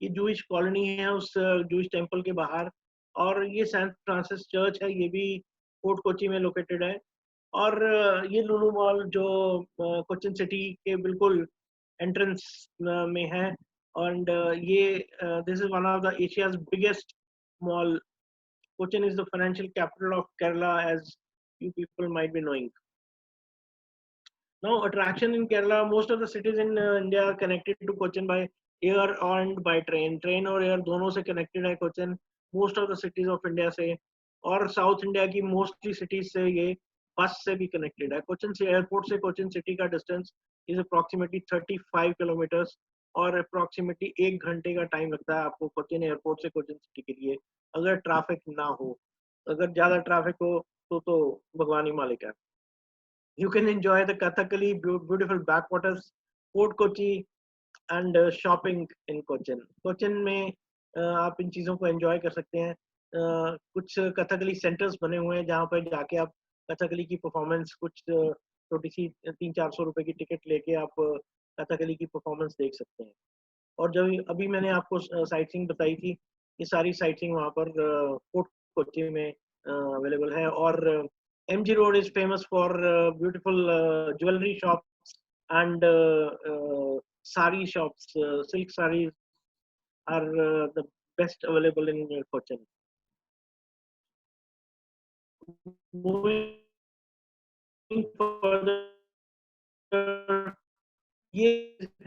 ये Jewish colony है उस जूइश टेम्पल के बाहर। और ये सेंट फ्रांसिस चर्च है, ये भी फोर्ट कोची में लोकेटेड है। और ये लुलु मॉल जो कोचिन सिटी के बिल्कुल एंट्रेंस में है। एंड ये this is one of the Asia's biggest mall. Cochin is the financial capital of Kerala, as you people might be knowing. Now, attraction in Kerala, most of the cities in India are connected to Cochin by air and by train. Train और air दोनों से connected है Cochin. Most of the cities of India से और South India की mostly cities से ये बस से भी connected है. Cochin से airport से Cochin city का distance is approximately 35 kilometers और approximately 1 घंटे का टाइम लगता है आपको Cochin airport से Cochin city के लिए, अगर ट्रैफिक ना हो। अगर ज्यादा ट्रैफिक हो तो भगवान ही मालिक है। You can enjoy the Kathakali, beautiful backwaters, Fort Kochi, and shopping in Cochin. Cochin में आप इन चीज़ों को एंजॉय कर सकते हैं। कुछ कथकली सेंटर्स बने हुए हैं जहाँ पर जाके आप कथकली की परफॉर्मेंस, कुछ छोटी सी 300-400 रुपए की टिकट लेके आप कथकली की परफॉर्मेंस देख सकते हैं। और जब अभी मैंने आपको साइट सीइंग बताई थी, ये सारी साइट सीइंग वहाँ पर फोर्ट कोची में अवेलेबल है। और MG road is famous for beautiful jewellery shops and sari shops. Silk sarees are the best available in Cochin. Moving further, ये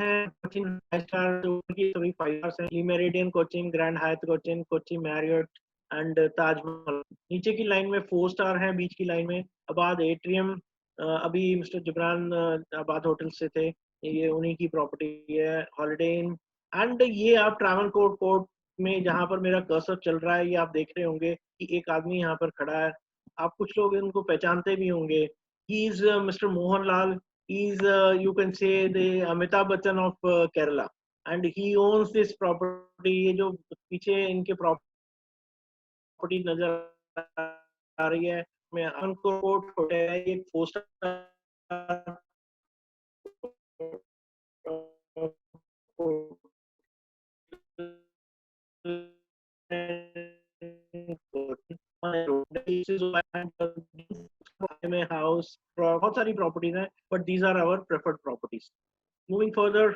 है कोचिन 5 स्टार जो की सभी 5 स्टार्स हैं। ली meridian Cochin, grand Hyatt Cochin, Kochi Marriott and Taj Mahal. नीचे की लाइन में 4 स्टार है, बीच की लाइन में आबाद एट्रियम। अभी मिस्टर जिब्रान आबाद होटल से थे, ये उन्हीं की प्रॉपर्टी है। हॉलिडे इन एंड ये आप ट्रैवल कोर्ट में जहाँ पर मेरा कर्सर चल रहा है, ये आप देख रहे होंगे कि एक आदमी यहाँ पर खड़ा है। आप कुछ लोग इनको पहचानते भी होंगे। He is mister Mohan Lal. He's you can say the Amitabh Bachchan of Kerala, and he owns this property. ये जो पीछे इनके प्रॉपर्टी नजर आ रही है, मैं अनकोट होटल है, ये 4 स्टार में हाउस बहुत सारी प्रॉपर्टीज हैं, but these are our preferred properties. Moving further,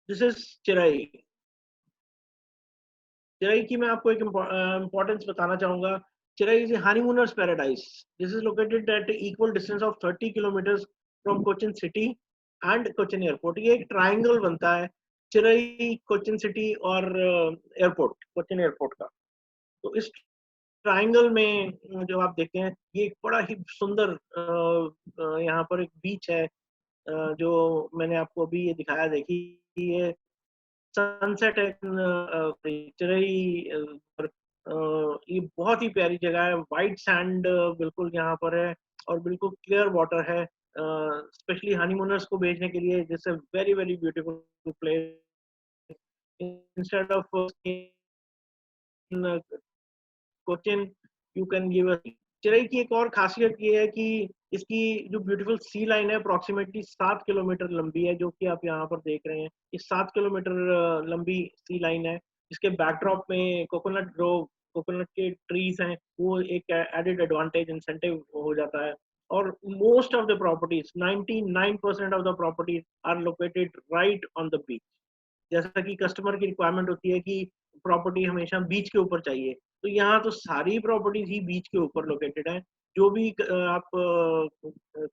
this is Cherai. Cherai की मैं आपको एक इम्पोर्टेंस बताना चाहूंगा। Cherai is a honeymooners paradise. This is located at equal distance of 30 kilometres from Cochin city and Cochin airport. ये एक ट्राइंगल बनता है, चिराई, कोचिन सिटी और एयरपोर्ट, कोचिन एयरपोर्ट का। तो इस ट्राइंगल में जो आप देखते हैं, ये एक बड़ा ही सुंदर यहाँ पर एक बीच है जो मैंने आपको अभी ये दिखाया। देखिए ये सनसेट है चिरई पर। ये बहुत ही प्यारी जगह है। वाइट सैंड बिल्कुल यहाँ पर है और बिल्कुल क्लियर वाटर है, स्पेशली हनीमूनर्स को भेजने के लिए। This very very beautiful place. Instead of Cochin you can give a. चिरई की एक और खासियत ये है कि इसकी जो ब्यूटीफुल सी लाइन है अप्रोक्सीमेटली 7 किलोमीटर लंबी है, जो कि आप यहाँ पर देख रहे हैं। ये 7 किलोमीटर लंबी सी लाइन है, जिसके बैकड्रॉप में कोकोनट ग्रोव, कोकोनट के ट्रीज हैं, वो एक एडेड एडवांटेज इंसेंटिव हो जाता है। और most of the properties, 99% of the properties are located right on the beach. जैसा कि कस्टमर की रिक्वायरमेंट होती है कि प्रॉपर्टी हमेशा बीच के ऊपर चाहिए, तो यहाँ तो सारी प्रॉपर्टीज ही बीच के ऊपर लोकेटेड है। जो भी आप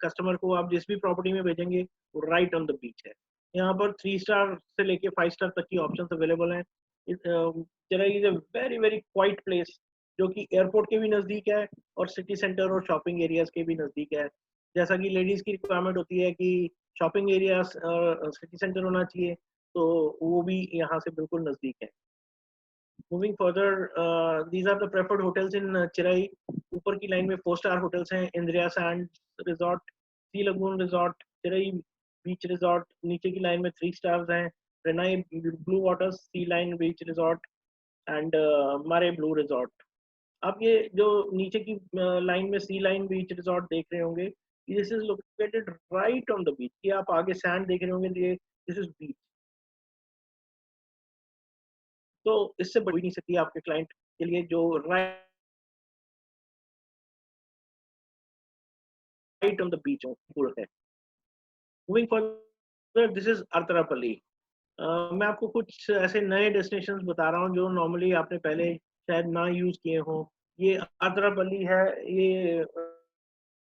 कस्टमर को आप जिस भी प्रॉपर्टी में भेजेंगे वो राइट ऑन द बीच है। यहाँ पर 3 स्टार से लेके 5 स्टार तक की ऑप्शंस अवेलेबल हैं। Cherai is a very very quiet place, जो कि एयरपोर्ट के भी नज़दीक है और सिटी सेंटर और शॉपिंग एरियाज के भी नज़दीक है। जैसा कि लेडीज की रिक्वायरमेंट होती है कि शॉपिंग एरिया सिटी सेंटर होना चाहिए, तो वो भी यहाँ से बिल्कुल नज़दीक है। Moving further, these are the preferred hotels in Cherai. ऊपर की लाइन में 4 स्टार होटल्स हैं, इंद्रिया सैंड रिजॉर्ट, सी लगून रिजॉर्ट, चिराई बीच रिजॉर्ट। नीचे की लाइन में 3 स्टार्स हैं, Renai Blue Waters, Sea Line Beach Resort and Mare Blue Resort. आप ये जो नीचे की लाइन में सी लाइन बीच रिजॉर्ट देख रहे होंगे, this is located right on the बीच। ये आप आगे सैंड देख रहे होंगे, दिस इज बीच। तो इससे बढ़ भी नहीं सकती आपके क्लाइंट के लिए जो राइट ऑन द बीच है। Moving further, this is Athirappilly. मैं आपको कुछ ऐसे नए डेस्टिनेशंस बता रहा हूँ जो नॉर्मली आपने पहले शायद ना यूज किए हों। ये अरतरापल्ली है। ये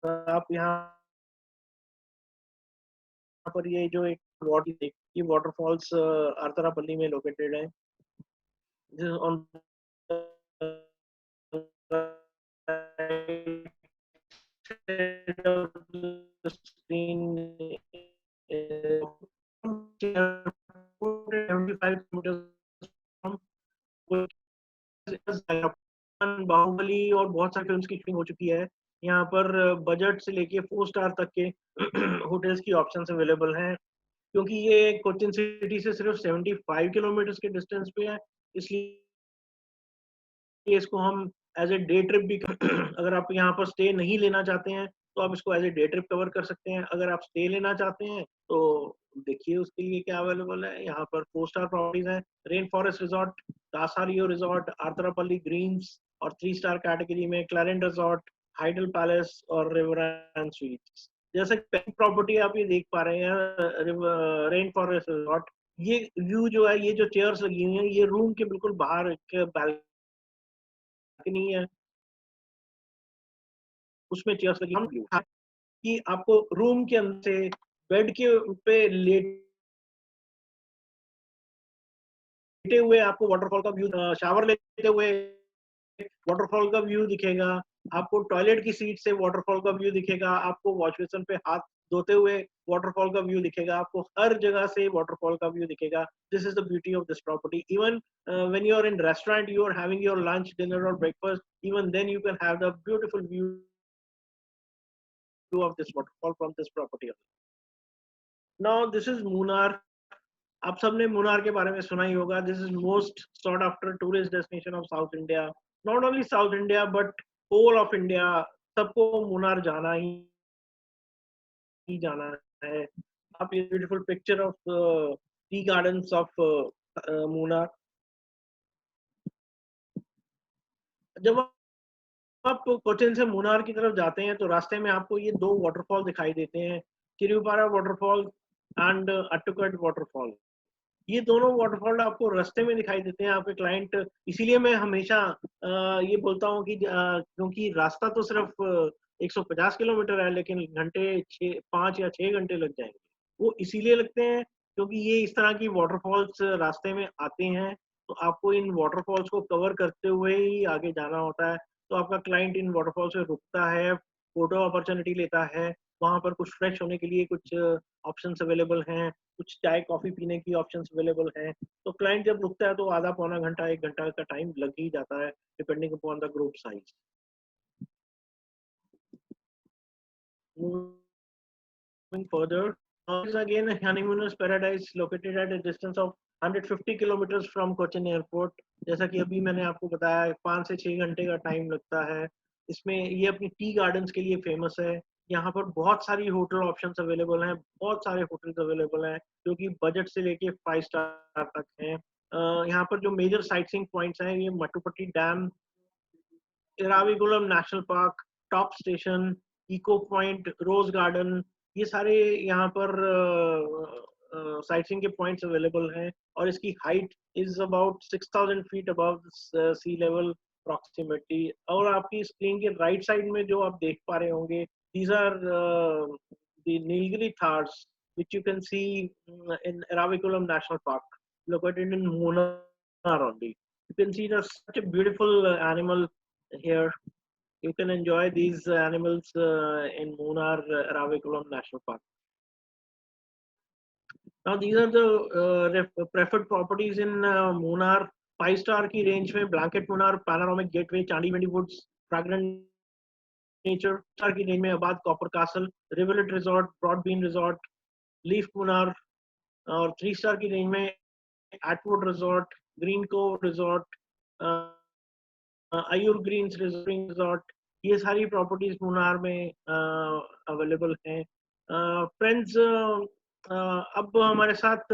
आप यहाँ पर ये जो एक वाटर, ये वाटरफॉल्स अरतरापल्ली में लोकेटेड है। ऑन बाहुबली और बहुत सारी फिल्म्स की शूटिंग हो चुकी है। यहाँ पर बजट से लेके 4 स्टार तक के होटल्स की ऑप्शंस अवेलेबल हैं। क्योंकि ये कोचिन सिटी से सिर्फ 75 किलोमीटर के डिस्टेंस पे है, इसलिए इसको हम एज ए डे ट्रिप भी अगर आप यहाँ पर स्टे नहीं लेना चाहते हैं तो आप इसको as a day trip cover कर सकते हैं। अगर आप स्टे लेना चाहते हैं तो देखिए उसके लिए क्या अवेलेबल है। यहाँ पर 4 स्टार प्रॉपर्टीज हैं, रेन फॉरेस्ट रिजॉर्ट, कासा रियो रिजॉर्ट, आर्थरापल्ली ग्रीन्स, और 3 स्टार कैटेगरी में क्लैरेंट रिजॉर्ट, हाइडल पैलेस और रिवरफ्रंट स्वीट्स। जैसे पहली प्रॉपर्टी आप ये देख पा रहे हैं रेन फॉरेस्ट रिजॉर्ट, ये व्यू जो है, ये जो चेयर्स लगी हुई हैं, ये रूम के बिल्कुल बाहर एक बालकनी है, उसमें चेयर्स लगी हुई हैं कि आपको रूम के अंदर से बेड के पे लेटे हुए आपको वाटरफॉल का व्यू, शावर लेते हुए वाटरफॉल का व्यू दिखेगा, आपको टॉयलेट की सीट से वाटरफॉल का व्यू दिखेगा, आपको वॉश बेसिन पे हाथ धोते हुए वाटरफॉल का व्यू दिखेगा, आपको हर जगह से वाटरफॉल का व्यू दिखेगा। This is the beauty of this property. Even when you are in restaurant, you are having your lunch, dinner और breakfast, even then you can have the beautiful view of this waterfall from this property. Now this is Munnar. आप सबने मुनार के बारे में सुना ही होगा। This is most sought after tourist destination of south India. Not only south India but whole of India, सबको मुनार जाना ही जाना है। आप ये beautiful picture of tea gardens of Munnar. जब आप कोचिन से मुनार की तरफ जाते हैं तो रास्ते में आपको ये 2 वाटरफॉल दिखाई देते हैं, किरूपारा वाटरफॉल एंड अट्टुकट वाटरफॉल। ये दोनों वाटरफॉल आपको रास्ते में दिखाई देते हैं आपके क्लाइंट। इसीलिए मैं हमेशा ये बोलता हूँ कि क्योंकि रास्ता तो सिर्फ 150 किलोमीटर है, लेकिन घंटे 5 या 6 घंटे लग जाएंगे। वो इसीलिए लगते हैं क्योंकि ये इस तरह की वाटरफॉल्स रास्ते में आते हैं, तो आपको इन वाटरफॉल्स को कवर करते हुए ही आगे जाना होता है। तो आपका क्लाइंट इन वाटरफॉल्स में रुकता है, फोटो अपॉर्चुनिटी लेता है, वहां पर कुछ फ्रेश होने के लिए कुछ ऑप्शंस अवेलेबल हैं, कुछ चाय कॉफी पीने की ऑप्शंस अवेलेबल हैं। तो क्लाइंट जब रुकता है तो आधा पौना घंटा 1 घंटा का टाइम लग ही जाता है, depending upon the group size. Moving further, is again a honeymooners paradise located at a distance of 150 kilometers from Cochin Airport। जैसा कि अभी मैंने आपको बताया 5 से 6 घंटे का टाइम लगता है। इसमें ये अपनी टी गार्डन्स के लिए फेमस है। यहाँ पर बहुत सारी होटल ऑप्शंस अवेलेबल हैं, बहुत सारे होटल्स अवेलेबल हैं जो कि बजट से लेके 5 स्टार तक हैं। यहाँ पर जो मेजर साइट सीइंग पॉइंट्स हैं, ये Mattupetty Dam, Eravikulam National Park, Top Station, Echo Point, Rose Garden, ये सारे यहाँ पर साइट सीइंग के पॉइंट्स अवेलेबल हैं। और इसकी height is about 6000 feet above sea level approximately. और आपकी स्क्रीन के राइट साइड में जो आप देख पा रहे होंगे, these are the Nilgiri tahrs which you can see in Eraviculam National Park, located in Munnar only. You can see such a beautiful animal here. You can enjoy these animals in Munnar Eraviculam National Park. Now these are the preferred properties in Munnar. 5 star की range में Blanket Munnar, Panoramic Getaway, Chandy's Windy Woods, Fragrant Nature. Star की range में Abad Copper Castle, Rivulet Resort, Broad Bean Resort, Leaf Munnar. और 3 star की range में Atwood Resort, Green Cove Resort, Ayur Greens Resort. ये सारी properties Munnar में अवेलेबल हैं। फ्रेंड्स, अब हमारे साथ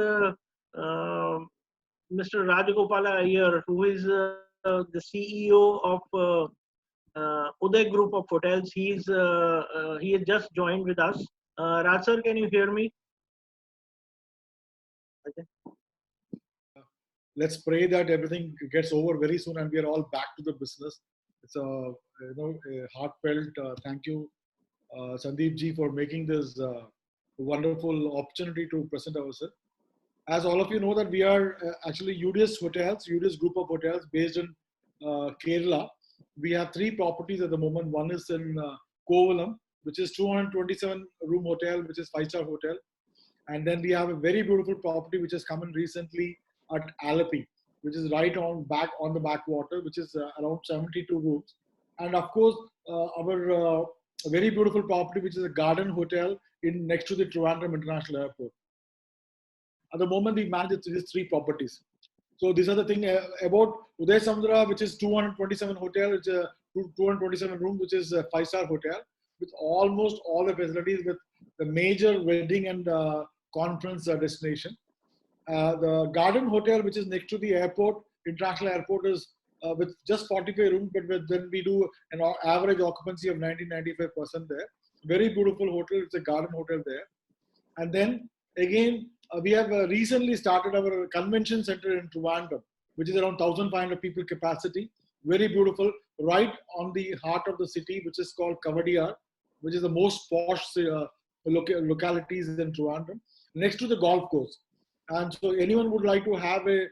Mr. Rajagopala Iyer, who is the CEO of Uday Group of Hotels. He has just joined with us. Raj sir, can you hear me? Okay. Let's pray that everything gets over very soon and we are all back to the business. It's a a heartfelt thank you, Sandeep ji, for making this wonderful opportunity to present ourselves. As all of you know that we are actually UDS Hotels, UDS Group of Hotels based in Kerala. We have three properties at the moment. One is in Kovalam, which is 227 room hotel, which is 5-star hotel. And then we have a very beautiful property which has come in recently at Alapi, which is right on the backwater, which is around 72 rooms. And of course, our very beautiful property, which is a garden hotel in next to the Trivandrum International Airport. At the moment, we manage these three properties. So these are the thing about Uday Samudra, which is 227 hotel, it's a 227 room, which is a 5-star hotel with almost all the facilities with the major wedding and conference destination. The Garden Hotel, which is next to the airport, international airport, is with just 45 rooms, but then we do an average occupancy of 90-95% there. Very beautiful hotel. It's a garden hotel there. And then again, we have recently started our convention center in Trivandrum, which is around 1,500 people capacity. Very beautiful, right on the heart of the city, which is called Kavadiyar, which is the most posh localities in Trivandrum, next to the golf course. And so anyone would like to have a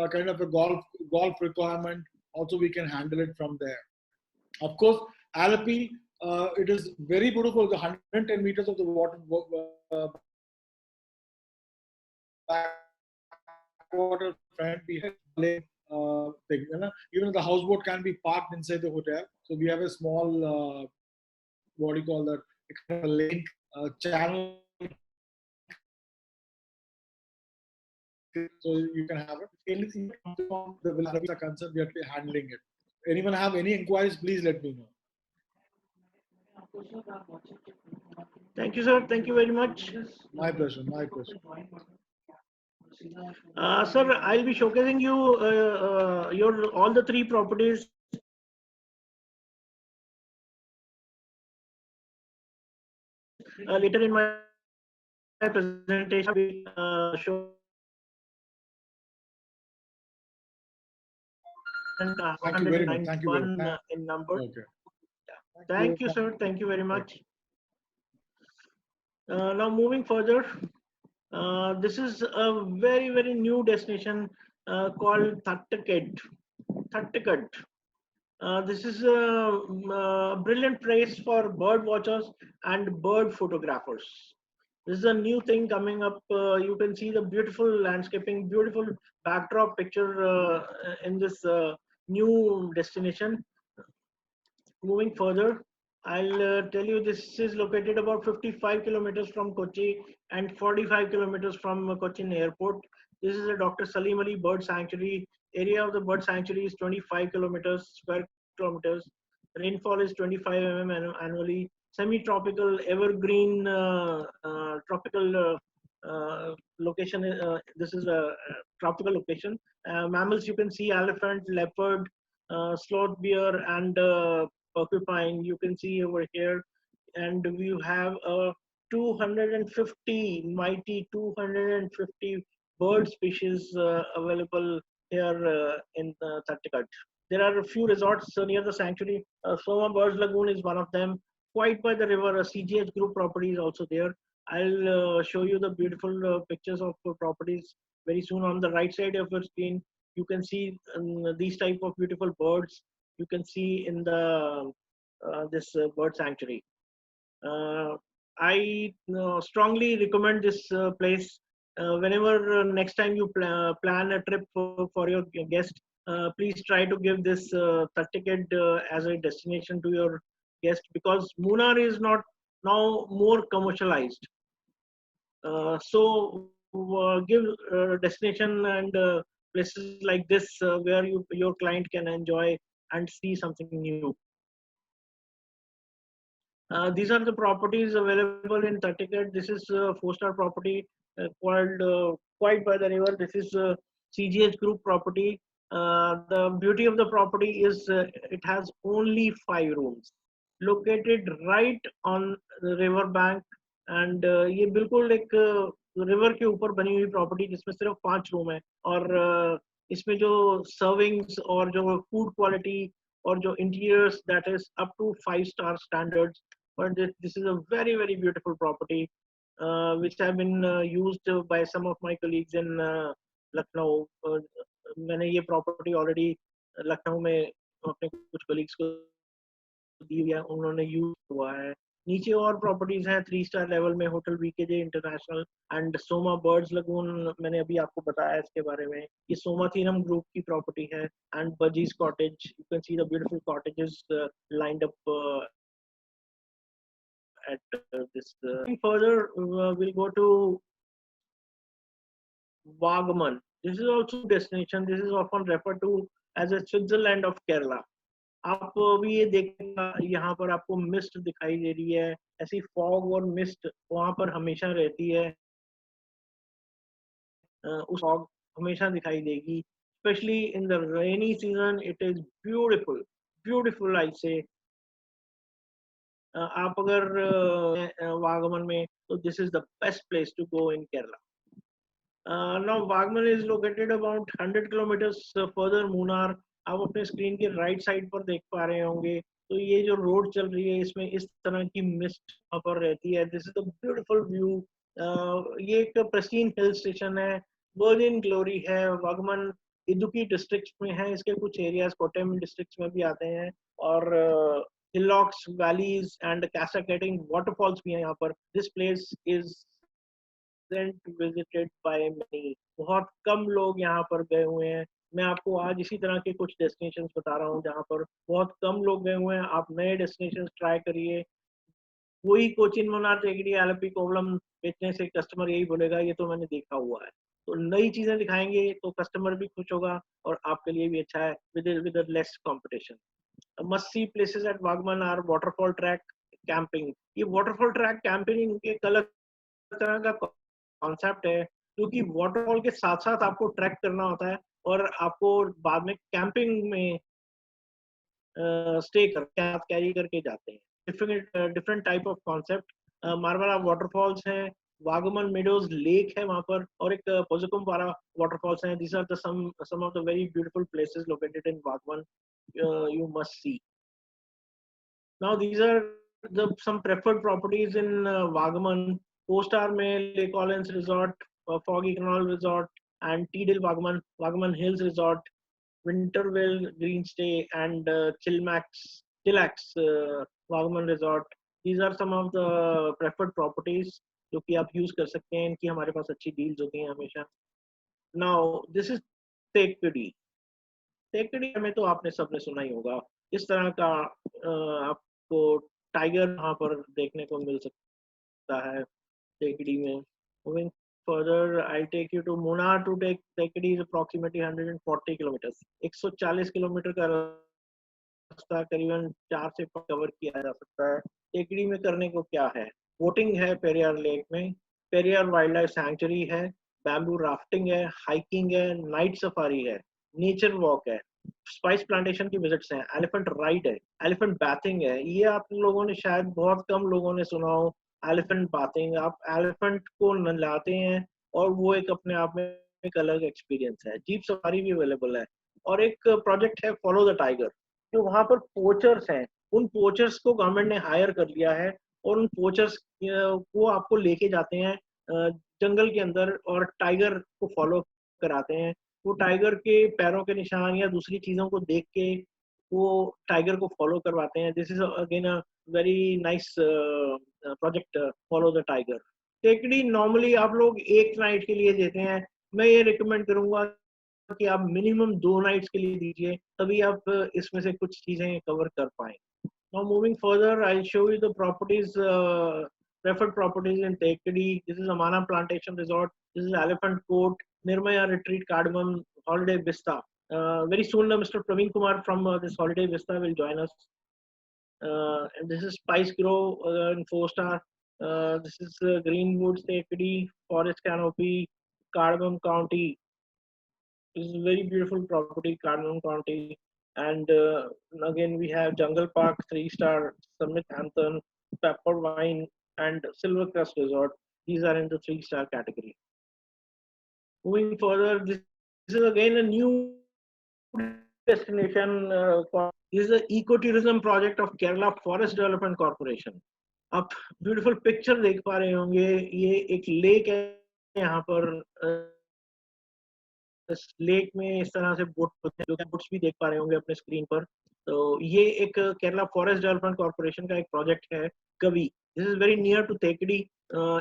kind of a golf requirement, also we can handle it from there. Of course, Alapi, it is very beautiful. The 110 meters of the water backwater front, we have thing. Even the houseboat can be parked inside the hotel. So we have a small, what do you call that, a link channel. So you can have it. Anything from the Villarreal are concerned, we are handling it. Anyone have any inquiries, please let me know. Thank you, sir. Thank you very much. My pleasure. My pleasure. Sir, I'll be showcasing you your all the three properties later in my presentation. Show Thank you very much. Thank you very much. In number. Okay. Thank you, sir. Thank you very much. Now moving further, this is a very new destination called Thattakad. Thattakad. This is a brilliant place for bird watchers and bird photographers. This is a new thing coming up. You can see the beautiful landscaping, beautiful backdrop picture in this new destination. Moving further, I'll tell you this is located about 55 kilometers from Kochi and 45 kilometers from Cochin Airport. This is a Dr. Salim Ali Bird Sanctuary. Area of the bird sanctuary is 25 kilometers square kilometers. Rainfall is 25 mm annually. Semi-tropical, evergreen, tropical location. This is a tropical location. Mammals you can see elephant, leopard, sloth bear, and porcupine. You can see over here, and we have a 250 mighty 250 bird species available here in Thattakad. There are a few resorts near the sanctuary. Soma Birds Lagoon is one of them. Quite by the river, a CGH Group property is also there. I'll show you the beautiful pictures of properties very soon. On the right side of your screen, you can see these type of beautiful birds. You can see in the this bird sanctuary. I strongly recommend this place. Whenever next time you plan a trip for your guest, please try to give this Thattakad as a destination to your guest, because Munnar is not now more commercialized. So give destination and places like this where your client can enjoy and see something new. These are the properties available in Thattakad. This is a 4-star property called Quite by the River. This is CGH Group property. The beauty of the property is it has only 5 rooms, located right on the river bank, and ये बिल्कुल एक river के ऊपर बनी हुई property जिसमें सिर्फ 5 room है, और इसमें जो सर्विंग्स और जो फूड क्वालिटी और जो interiors that is up to 5 star standards. But this is a very very beautiful property which have been used by some of my colleagues in Lucknow. मैंने ये प्रॉपर्टी ऑलरेडी लखनऊ में अपने कुछ कलीग्स को दी हुई है, उन्होंने यूज हुआ है. नीचे और प्रॉपर्टीज हैं 3 स्टार लेवल में, Hotel VKJ International and Soma Birds Lagoon. मैंने अभी आपको बताया इसके बारे में. ये सोमाथीनम ग्रुप की प्रॉपर्टी है. And Bajees cottage, you can see the beautiful cottages lined up at this. Further, we'll go to Wagman. This is also destination. This is often referred to as a Switzerland of Kerala. आप भी ये देखना, यहाँ पर आपको mist दिखाई दे रही है. ऐसी फॉग और मिस्ट वहाँ पर हमेशा रहती है. उस फॉग हमेशा दिखाई देगी. Specially in the rainy season it is beautiful, beautiful I say. आप अगर वागमन में, तो this is the best place to go in Kerala. Now Wagman is located about 100 kilometers further Munnar. आप अपने स्क्रीन के राइट साइड पर देख पा रहे होंगे. तो ये जो रोड चल रही है इसमें इस तरह की मिस्ट वहाँ पर रहती है. This is the beautiful view. ये एक प्रेस्टीन हिल स्टेशन है, वर्जिन ग्लोरी है. वागमन इदुकी डिस्ट्रिक्ट में है. इसके कुछ एरियाज कोटेम डिस्ट्रिक्ट में भी आते हैं. और हिलॉक्स, वैलीज एंड कैसाकेटिंग वाटरफॉल्स भी हैं यहाँ पर. This place is visited by many. बहुत कम लोग यहाँ पर गए हुए हैं. मैं आपको आज इसी तरह के कुछ डेस्टिनेशंस बता रहा हूँ जहाँ पर बहुत कम लोग गए हुए हैं. आप नए डेस्टिनेशंस ट्राई करिए. वही कोचिन, मुन्नार, टेकडी, आलपी, कोवलम बेचने से कस्टमर यही बोलेगा ये तो मैंने देखा हुआ है. तो नई चीजें दिखाएंगे तो कस्टमर भी खुश होगा और आपके लिए भी अच्छा है. With less competition. Must see places at Vagamon are waterfall trek, camping. ये वाटरफॉल ट्रैक कैंपिंग एक अलग तरह का कॉन्सेप्ट है, क्योंकि वाटरफॉल के साथ साथ आपको ट्रैक करना होता है और आपको बाद में कैंपिंग में स्टे कर कैरी करके जाते हैं. Different type of concept. Marmala waterfalls हैं, वागमन मेडोज लेक है वहां पर, और एक पोजुकुमपारा वाटरफॉल्स हैं. These are the some of the very beautiful places located in Vagamon. You must see. Now these are the some preferred properties in Wagaman. 4 star में Lake Collins Resort, Foggy Canal Resort, and Teedale Wagaman, Wagaman Hills Resort, Winterville Green Stay, and Chillax Wagaman Resort. These are some of the preferred properties जो कि आप use कर सकते हैं. इनकी हमारे पास अच्छी डील्स होती हैं हमेशा. Now this is Tekkady. टेकड़ी में तो आपने सबने सुना ही होगा. इस तरह का आपको टाइगर वहाँ पर देखने को मिल सकता है टेकड़ी में. Moving further, I take you to Munnar. To Thekkady is approximately 140 kilometre. 140 kilometre का रास्ता करीबन 4 से 5 कवर किया जा सकता है. टेकड़ी में करने को क्या है? बोटिंग है पेरियार लेक में, पेरियार वाइल्ड लाइफ सैंक्चुरी है, बैम्बू राफ्टिंग है, हाइकिंग है, नाइट सफारी है, नेचर वॉक है, स्पाइस प्लांटेशन की विजिट्स हैं, एलिफेंट राइड है, एलिफेंट बैथिंग है. ये आप लोगों ने शायद बहुत कम लोगों ने सुना हो. एलिफेंट बैथिंग, आप एलिफेंट को नहलाते हैं और वो एक अपने आप में एक अलग एक्सपीरियंस है. जीप सफारी भी अवेलेबल है. और एक प्रोजेक्ट है फॉलो द टाइगर. जो वहाँ पर पोचर्स हैं, उन पोचर्स को गवर्नमेंट ने हायर कर लिया है और उन पोचर्स को आपको लेके जाते हैं जंगल के अंदर और टाइगर को फॉलो कराते हैं. वो टाइगर के पैरों के निशान या दूसरी चीजों को देख के वो टाइगर को फॉलो करवाते हैं. This is again a very nice project, follow the tiger. टेकड़ी नॉर्मली आप लोग एक नाइट के लिए देते हैं. मैं ये रिकमेंड करूंगा कि आप मिनिमम 2 नाइट्स के लिए दीजिए, तभी आप इसमें से कुछ चीजें कवर कर पाए. Now moving further, I'll show you the properties, preferred properties in Tekkady. This is Amana Plantation Resort. This is Elephant Court, Nirmaya Retreat, Cardamom, Holiday Vista. Very soon, Mr. Praveen Kumar from this Holiday Vista will join us. And this is Spice Grove in 4-star. This is Greenwoods, Tekkady, Forest Canopy, Cardamom County. It's a very beautiful property, Cardamom County. And again, we have Jungle Park, 3-star, Summit Hampton, Pepper Wine, and Silvercrest Resort. These are in the 3-star category. Moving further, this is again a new destination. This is an ecotourism project of Kerala Forest Development Corporation. आप beautiful picture देख पा रहे होंगे, ये एक lake है यहाँ पर। इस लेक में इस तरह से बोट होते हैं, जो बोट्स भी देख पा रहे होंगे अपने स्क्रीन पर। तो ये एक केरला फॉरेस्ट डेवलपमेंट कॉर्पोरेशन का एक प्रोजेक्ट है, Gavi. This is very near to Thekkady.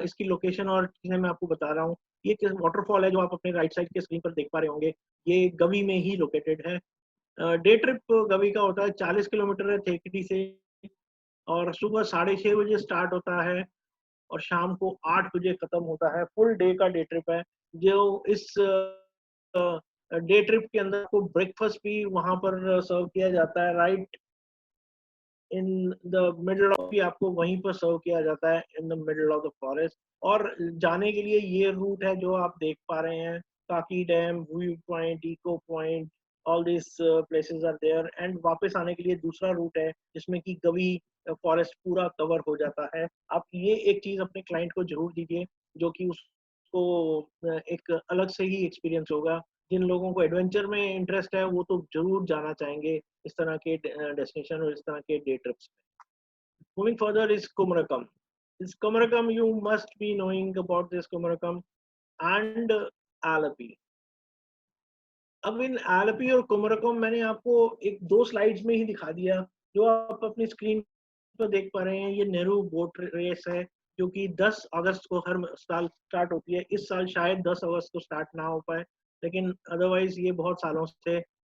इसकी लोकेशन और चीजें मैं आपको बता रहा हूँ। ये वाटरफॉल है जो आप अपने राइट साइड के स्क्रीन पर देख पा रहे होंगे, ये गवी में ही लोकेटेड है। डे ट्रिप गवी का होता है, 40 किलोमीटर है थेकड़ी से, और सुबह 6:30 बजे स्टार्ट होता है और शाम को 8 बजे खत्म होता है। फुल डे का डे ट्रिप है। जो इस डे ट्रिप के अंदर को ब्रेकफास्ट भी वहां पर सर्व किया जाता है, right in the middle of, भी आपको वहीं पर सर्व किया जाता है in the middle of the forest. और जाने के लिए ये रूट है जो आप देख पा रहे हैं, Kakki dam, view point, echo point, all this places are there. And वापस आने के लिए दूसरा रूट है जिसमें कि गवी फॉरेस्ट पूरा कवर हो जाता है। आप ये एक चीज अपने क्लाइंट को जरूर दीजिए, जो कि उसको एक अलग से ही एक्सपीरियंस होगा। जिन लोगों को एडवेंचर में इंटरेस्ट है वो तो जरूर जाना चाहेंगे इस तरह के डेस्टिनेशन और इस तरह के डे ट्रिप्स में। Moving further is Kumarakom. This Kumarakom, you must be knowing about this Kumarakom and Alapi. अब इन आलपी और कुमरकोम मैंने आपको एक 2 स्लाइड्स में ही दिखा दिया। जो आप अपनी स्क्रीन पर देख पा रहे हैं, ये नेहरू बोट रेस है जो कि 10 अगस्त को हर साल स्टार्ट होती है। इस साल शायद 10 अगस्त को स्टार्ट ना हो पाए, लेकिन अदरवाइज ये बहुत सालों से,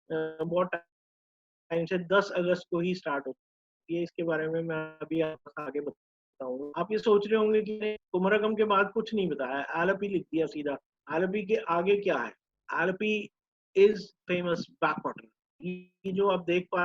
बहुत टाइम से 10 अगस्त को ही स्टार्ट होती है। इसके बारे में मैं अभी आपको आगे बताऊंगा। आप ये सोच रहे होंगे कि कुमरकम के बाद कुछ नहीं बताया, आलपी लिख दिया सीधा। आलपी के आगे क्या है? Alleppey is famous back water. ये जो आप देख पा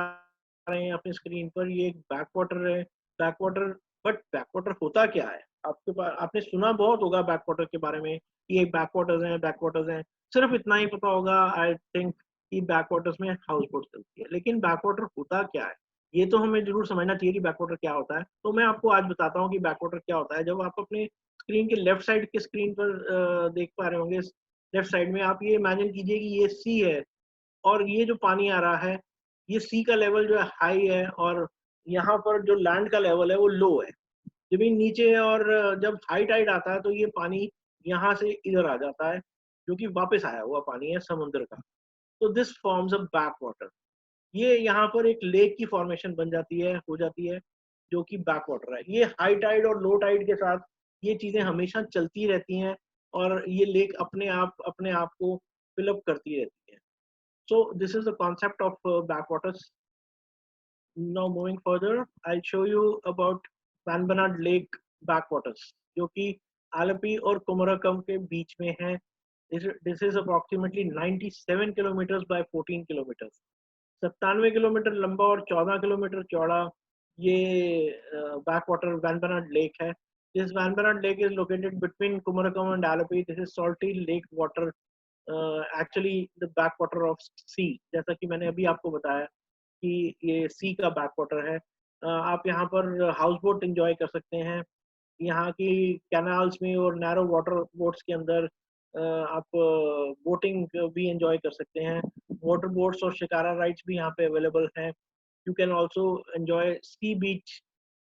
रहे हैं अपनी स्क्रीन पर, ये एक बैक वाटर है। Back water, but back water होता क्या है? आपके पास, आपने सुना बहुत होगा बैक वाटर के बारे में, ये बैक वाटर्स हैं, बैक वाटर्स हैं, सिर्फ इतना ही पता होगा आई थिंक कि बैक वाटर्स में हाउस बोट चलती है। लेकिन बैक वाटर होता क्या है, ये तो हमें जरूर समझना चाहिए कि बैक वाटर क्या होता है। तो मैं आपको आज बताता हूँ कि बैक वाटर क्या होता है। जब आप अपने स्क्रीन के लेफ्ट साइड के स्क्रीन पर देख पा रहे होंगे, लेफ्ट साइड में आप ये इमेजिन कीजिए कि ये सी है और ये जो पानी आ रहा है, ये सी का लेवल जो है हाई है, और यहाँ पर जो लैंड का लेवल है वो लो है, जमीन नीचे है। और जब हाई टाइड आता है तो ये पानी यहाँ से इधर आ जाता है, जो कि वापस आया हुआ पानी है समुद्र का। तो this forms a back water. ये यहाँ पर एक लेक की फॉर्मेशन बन जाती है, हो जाती है, जो कि बैक वाटर है। ये हाई टाइड और लो टाइड के साथ ये चीजें हमेशा चलती रहती हैं, और ये लेक अपने आप को फिलअप करती रहती है। So this is the concept of back waters. Now moving further, I show you about Vembanad lake back waters, जो कि आलपी और कुमरकम के बीच में है। This is approximately 97 kilometre by 14 kilometre. 97 kilometre लंबा और 14 किलोमीटर चौड़ा ये बैक वाटर वैनबनाड लेक है। This Vembanad lake is located between Kumarakom and Alleppey. This is salty lake water, actually the back water of सी। जैसा कि मैंने अभी आपको बताया कि ये सी का बैक वाटर है। आप यहाँ पर हाउस बोट एंजॉय कर सकते हैं। यहाँ की कैनाल्स में और नैरो वाटर बोट्स के अंदर आप बोटिंग भी एंजॉय कर सकते हैं। मोटर बोट्स और शिकारा राइड्स भी यहाँ पे अवेलेबल हैं। You can also enjoy sea beach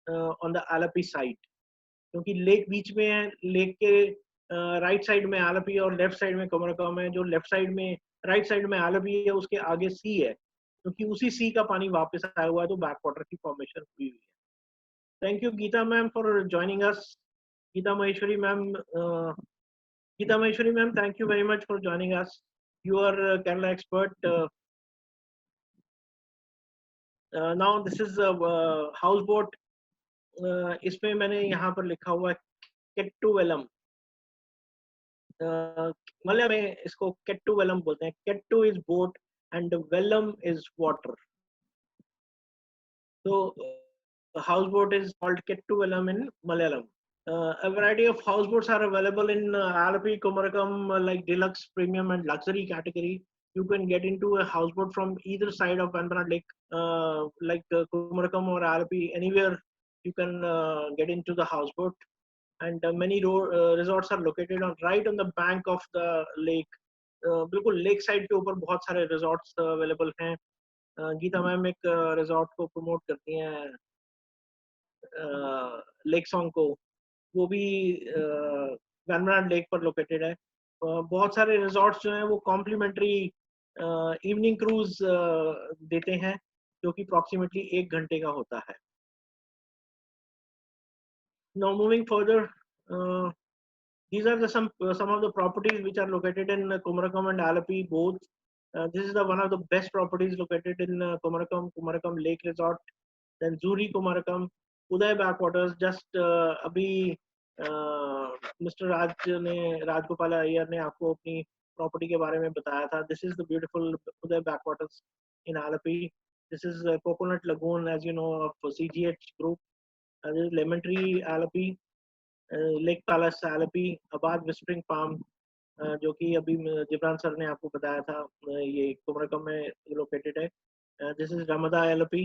on the Alleppey side, क्योंकि लेक बीच में है। लेक के राइट साइड में आलपी और लेफ्ट साइड में कुमरकम है। जो लेफ्ट साइड में, राइट साइड में आलपी है, उसके आगे सी है, क्योंकि उसी सी का पानी वापस आया हुआ है, तो बैक वाटर की फॉर्मेशन हुई हुई है। Thank you Geeta ma'am for joining us. Geeta Maheshwari ma'am, Geeta Maheshwari ma'am, thank you very much for joining us. You are a Kerala expert. Now this is a houseboat. इसमें मैंने यहाँ पर लिखा हुआ है केट्टू वेलम। मलयालम में इसको केट्टू वेलम बोलते हैं। Kettu is boat and vallam is water. So houseboat is called kettu velam in Malayalam. A variety of houseboats are available in Alapi, Kumarakom, like deluxe, premium, and luxury category. You can get into a houseboat from either side of Vanbrana Lake, like Kumarakom or Arapi, anywhere you can get into the houseboat. And many resorts are located on right on the bank of the lake. बिल्कुल lake side के ऊपर बहुत सारे resorts available हैं. Gita ma'am एक resort को promote करती हैं, लेक सॉन्ग को, वो भी वैनब्रांड लेक पर लोकेटेड है. बहुत सारे रिजॉर्ट्स जो हैं वो कॉम्प्लीमेंट्री इवनिंग क्रूज देते हैं, जो कि अप्रॉक्सीमेटली 1 घंटे का होता है. Now moving further, these are some of the properties which are located in Kumarakom and Alapi both. This is one of the best properties located in Kumarakom Lake Resort. Then Zuri Kumarakom, Uday Backwaters. Just अभी Mr. Rajgopal Iyer ने आपको अपनी property के बारे में बताया था. This is the beautiful Uday Backwaters in Alapi. This is Coconut Lagoon, as you know, of CGH Group. This is Lemon Tree Alapi, Lake Palace Alleppey, Abad Whispering palm, जो कि अभी जिब्रान सर ने आपको बताया था, ये कुमरकम में लोकेटेड है. This is Ramada Alleppey.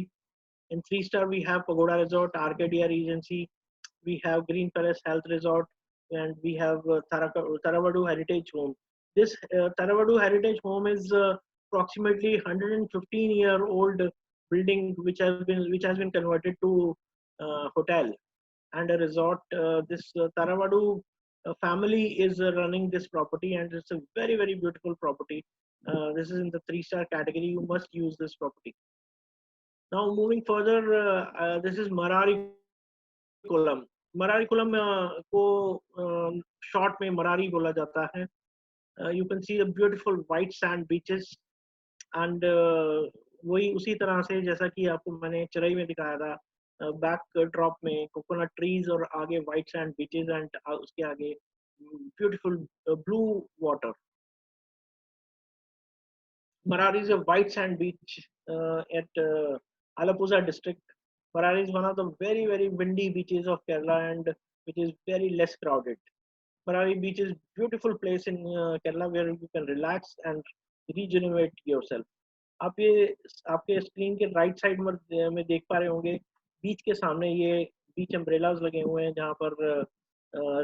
In 3-star we have Pagoda Resort, Arcadia Regency, we have Green Palace Health Resort, and we have Taravadu Heritage Home. This Taravadu Heritage Home is approximately 115-year-old building which has been converted to hotel and a resort. This Taravadu family is running this property, and it's a very, very beautiful property. This is in the 3-star category. You must use this property. Now moving further, this is Marari Kolam. Marari Kolam को short में Marari बोला जाता है. You can see the beautiful white sand beaches, and वही उसी तरह से जैसा कि आपको मैंने चिरई में दिखाया था, बैक ड्रॉप में कोकोनट ट्रीज और आगे व्हाइट सैंड बीचेस एंड उसके आगे beautiful blue water. Marari is a white sand beach at Alappuzha district. Marari is one of the very, very windy beaches of Kerala, and which is very less crowded. Marari beach is beautiful place in Kerala where you can relax and regenerate yourself. आप ये आपके screen के right side में देख पा रहे होंगे, बीच के सामने ये बीच अम्ब्रेलाज लगे हुए हैं, जहाँ पर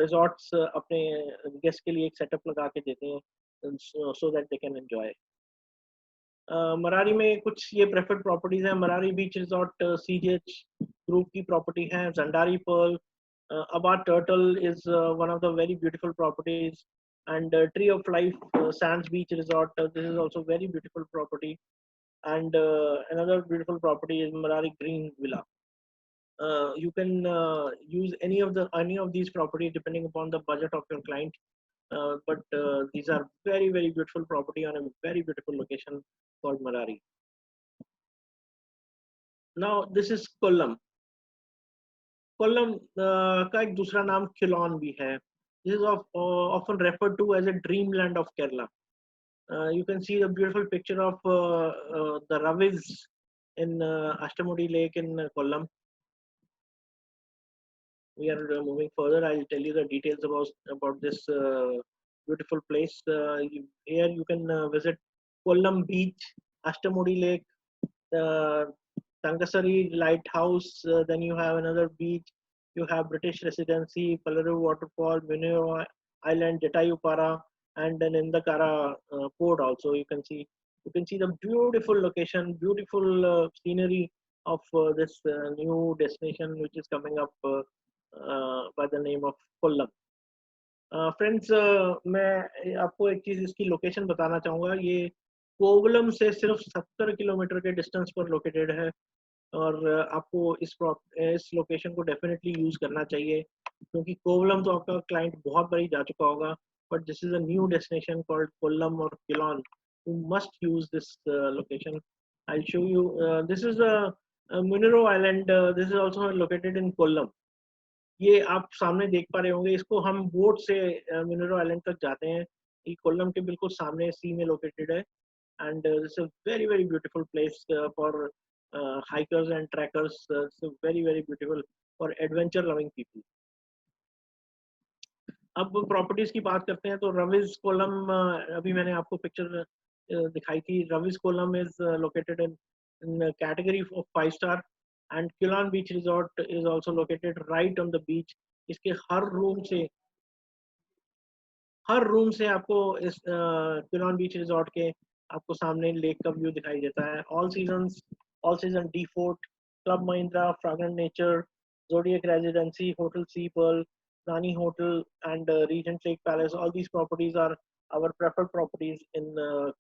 रिजॉर्ट्स अपने गेस्ट के लिए एक सेटअप लगा के देते हैं, so that they can enjoy. Merari में कुछ ये प्रेफर्ड प्रॉपर्टीज हैं. Merari beach resort CGH group की प्रॉपर्टी है. जंडारी Perl, Abad Turtle is one of the very beautiful properties, and Tree of Life Sands Beach Resort. This is also very beautiful property, and another beautiful property is Marari Green Villa. You can use any of these properties depending upon the budget of your client, but these are very, very beautiful property on a very beautiful location called Marari. Now this is Kollam. Kollam का एक दूसरा नाम Quilon भी है. This is often referred to as a dreamland of Kerala. You can see the beautiful picture of the Ravis in Ashtamudi Lake in Kollam. We are moving further. I'll tell you the details about this beautiful place. Here you can visit Kollam Beach, Ashtamudi Lake, Tangasari Lighthouse. Then you have another beach. You have British Residency, Palaru Waterfall, Minero Island, Jatayupara, and then in the Kara port also. You can see the beautiful location, beautiful scenery of this new destination which is coming up by the name of Kollam. Friends, मैं आपको एक चीज इसकी location बताना चाहूँगा. ये कोवलम से सिर्फ 70 किलोमीटर के डिस्टेंस पर लोकेटेड है, और आपको इस लोकेशन को डेफिनेटली यूज करना चाहिए, क्योंकि कोवलम तो आपका क्लाइंट बहुत बारी जा चुका होगा, but this is a new destination called Kollam और Quilon. You must use this location. I show you. This is Munero Island. This is also located in Kollam. ये आप सामने देख पा रहे होंगे, इसको हम बोट से Munero Island तक जाते हैं. ये कोल्लम के बिल्कुल सामने सी में लोकेटेड है, and it's a very, very beautiful place for hikers and trekkers. It's a very, very beautiful for adventure loving people. अब प्रॉपर्टीज की बात करते हैं तो रविज कोलम, अभी मैंने आपको पिक्चर दिखाई थी. Ravi's Kolam is located in a category of 5 star, and Qulan Beach Resort is also located right on the beach. इसके हर रूम से आपको इस क्विलॉन बीच रिजॉर्ट के आपको सामने लेक का व्यू दिखाई देता है. All Season de Fort, Club Mahindra, Fragrant Nature, Zodiac Residency, Hotel Sea Pearl, Nani Hotel, and Regent Lake Palace. All these properties are our preferred properties in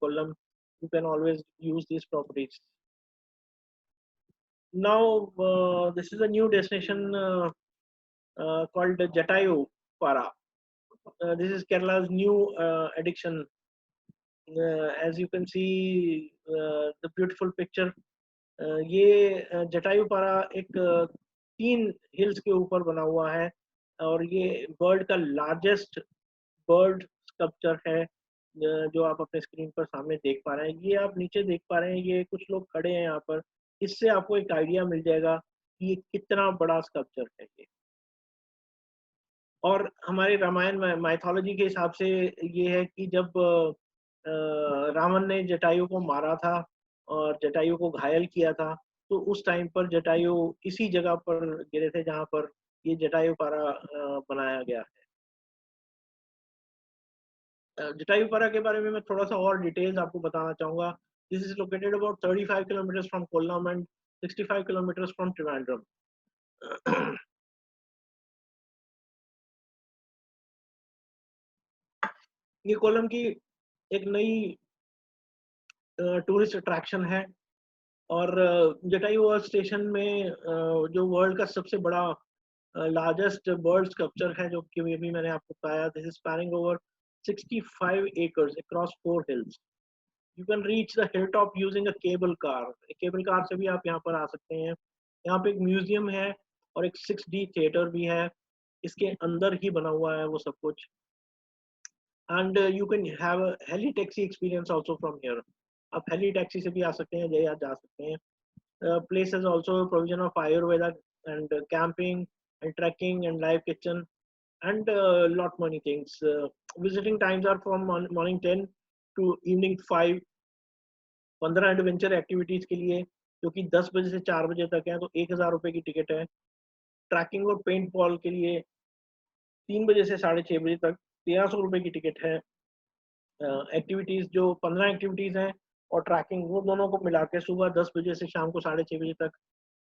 Kollam. You can always use these properties. Now, this is a new destination called Jatayu Para. This is Kerala's new addiction. As you can see, the beautiful picture. ये जटायु पारा एक 3 hills के ऊपर बना हुआ है और ये वर्ल्ड का लार्जेस्ट बर्ड स्कल्पचर है जो आप अपने स्क्रीन पर सामने देख पा रहे हैं. ये आप नीचे देख पा रहे हैं, ये कुछ लोग खड़े हैं यहाँ पर. इससे आपको एक आइडिया मिल जाएगा कि ये कितना बड़ा स्कल्पचर है ये. और हमारे रामायण में माइथोलॉजी के हिसाब से ये है कि जब रावण ने जटायु को मारा था और जटायु को घायल किया था, तो उस टाइम पर जटायु इसी जगह पर गिरे थे जहाँ पर ये जटायु पारा बनाया गया है. जटायु पारा के बारे में मैं थोड़ा सा और डिटेल्स आपको बताना चाहूंगा. This is located about 35 kilometre from Kollam and 65 kilometre from Trivandrum. ये कोल्लम की एक नई टूरिस्ट अट्रैक्शन है और जटायु अर्थ स्टेशन में जो वर्ल्ड का सबसे बड़ा लार्जेस्ट बर्ड स्कल्पचर है जो कि अभी मैंने आपको बताया. This is spanning over 65 acres across 4 hills. You can reach the hilltop using a cable car. Cable car से भी आप यहाँ पर आ सकते हैं. यहाँ पे एक म्यूजियम है और एक 6D थिएटर भी है. इसके अंदर ही बना हुआ है वो सब कुछ. And you can have a heli taxi experience also from here. आप heli taxi से भी आ सकते हैं या जा सकते हैं. Place has also a provision of Ayurveda and camping and trekking and live kitchen and lot many things. Visiting times are from morning 10 to evening 5. 15 adventure activities के लिए जो कि 10 बजे से 4 बजे तक है, तो 1000 रुपए की टिकट है. ट्रैकिंग और पेंट बॉल के लिए 3 बजे से 6:30 बजे तक 1300 रुपए की टिकट है. एक्टिविटीज जो 15 एक्टिविटीज हैं और ट्रैकिंग वो दोनों को मिला के सुबह 10 बजे से शाम को 6:30 बजे तक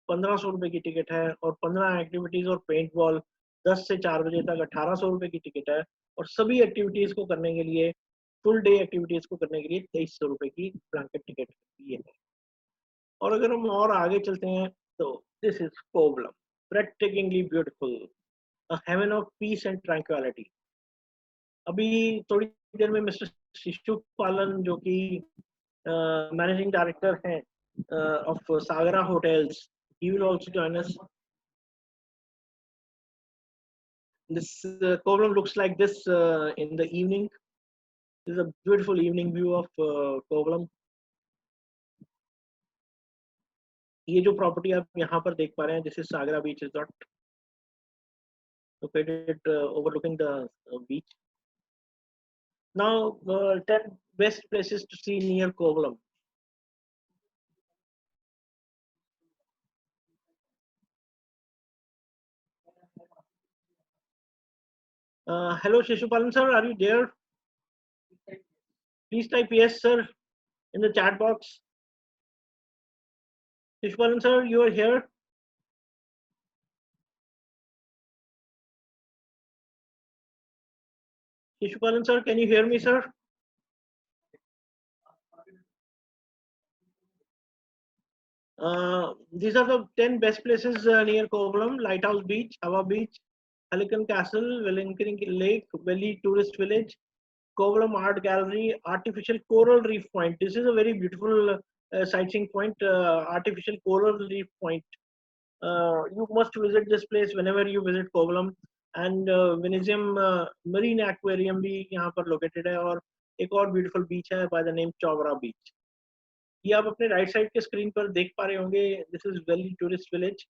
1500 रुपए की टिकट है. और 15 एक्टिविटीज और पेंट बॉल 10 से 4 बजे तक 1800 रुपए की टिकट है. और सभी एक्टिविटीज को करने के लिए, फुल डे एक्टिविटीज को करने के लिए 2300 रुपए की ब्लैंकेट टिकट है. और अगर हम और आगे चलते हैं तो this is Kovalam, breathtakingly beautiful, a haven of peace and tranquillity. अभी थोड़ी देर में मिस्टर शिशु पालन जो कि मैनेजिंग डायरेक्टर हैं of Sagara Hotels, he will also join us. This Kovalam looks like this in the evening. This is a beautiful evening view of Kovalam. ये जो property आप यहाँ पर देख पा रहे हैं, this is Sagara Beach Resort, located overlooking the beach. Now, 10 best places to see near Kovalam. Hello, Shishupalan sir, are you there? Please type yes, sir, in the chat box. Shishupalan sir, you are here. Shishupalan sir, can you hear me, sir? These are the 10 best places near Kovalam: Lighthouse Beach, Hava Beach, Helican Castle, Wellington Lake, Valley Tourist Village, Kovalam Art Gallery, Artificial Coral Reef Point. This is a very beautiful sightseeing point, Artificial Coral Reef Point. You must visit this place whenever you visit Kovalam. And Venesium Marine Aquarium भी यहाँ पर located है. और एक और beautiful beach है by the name Chowra Beach. ये आप अपने राइट साइड के स्क्रीन पर देख पा रहे होंगे. This is valley tourist village.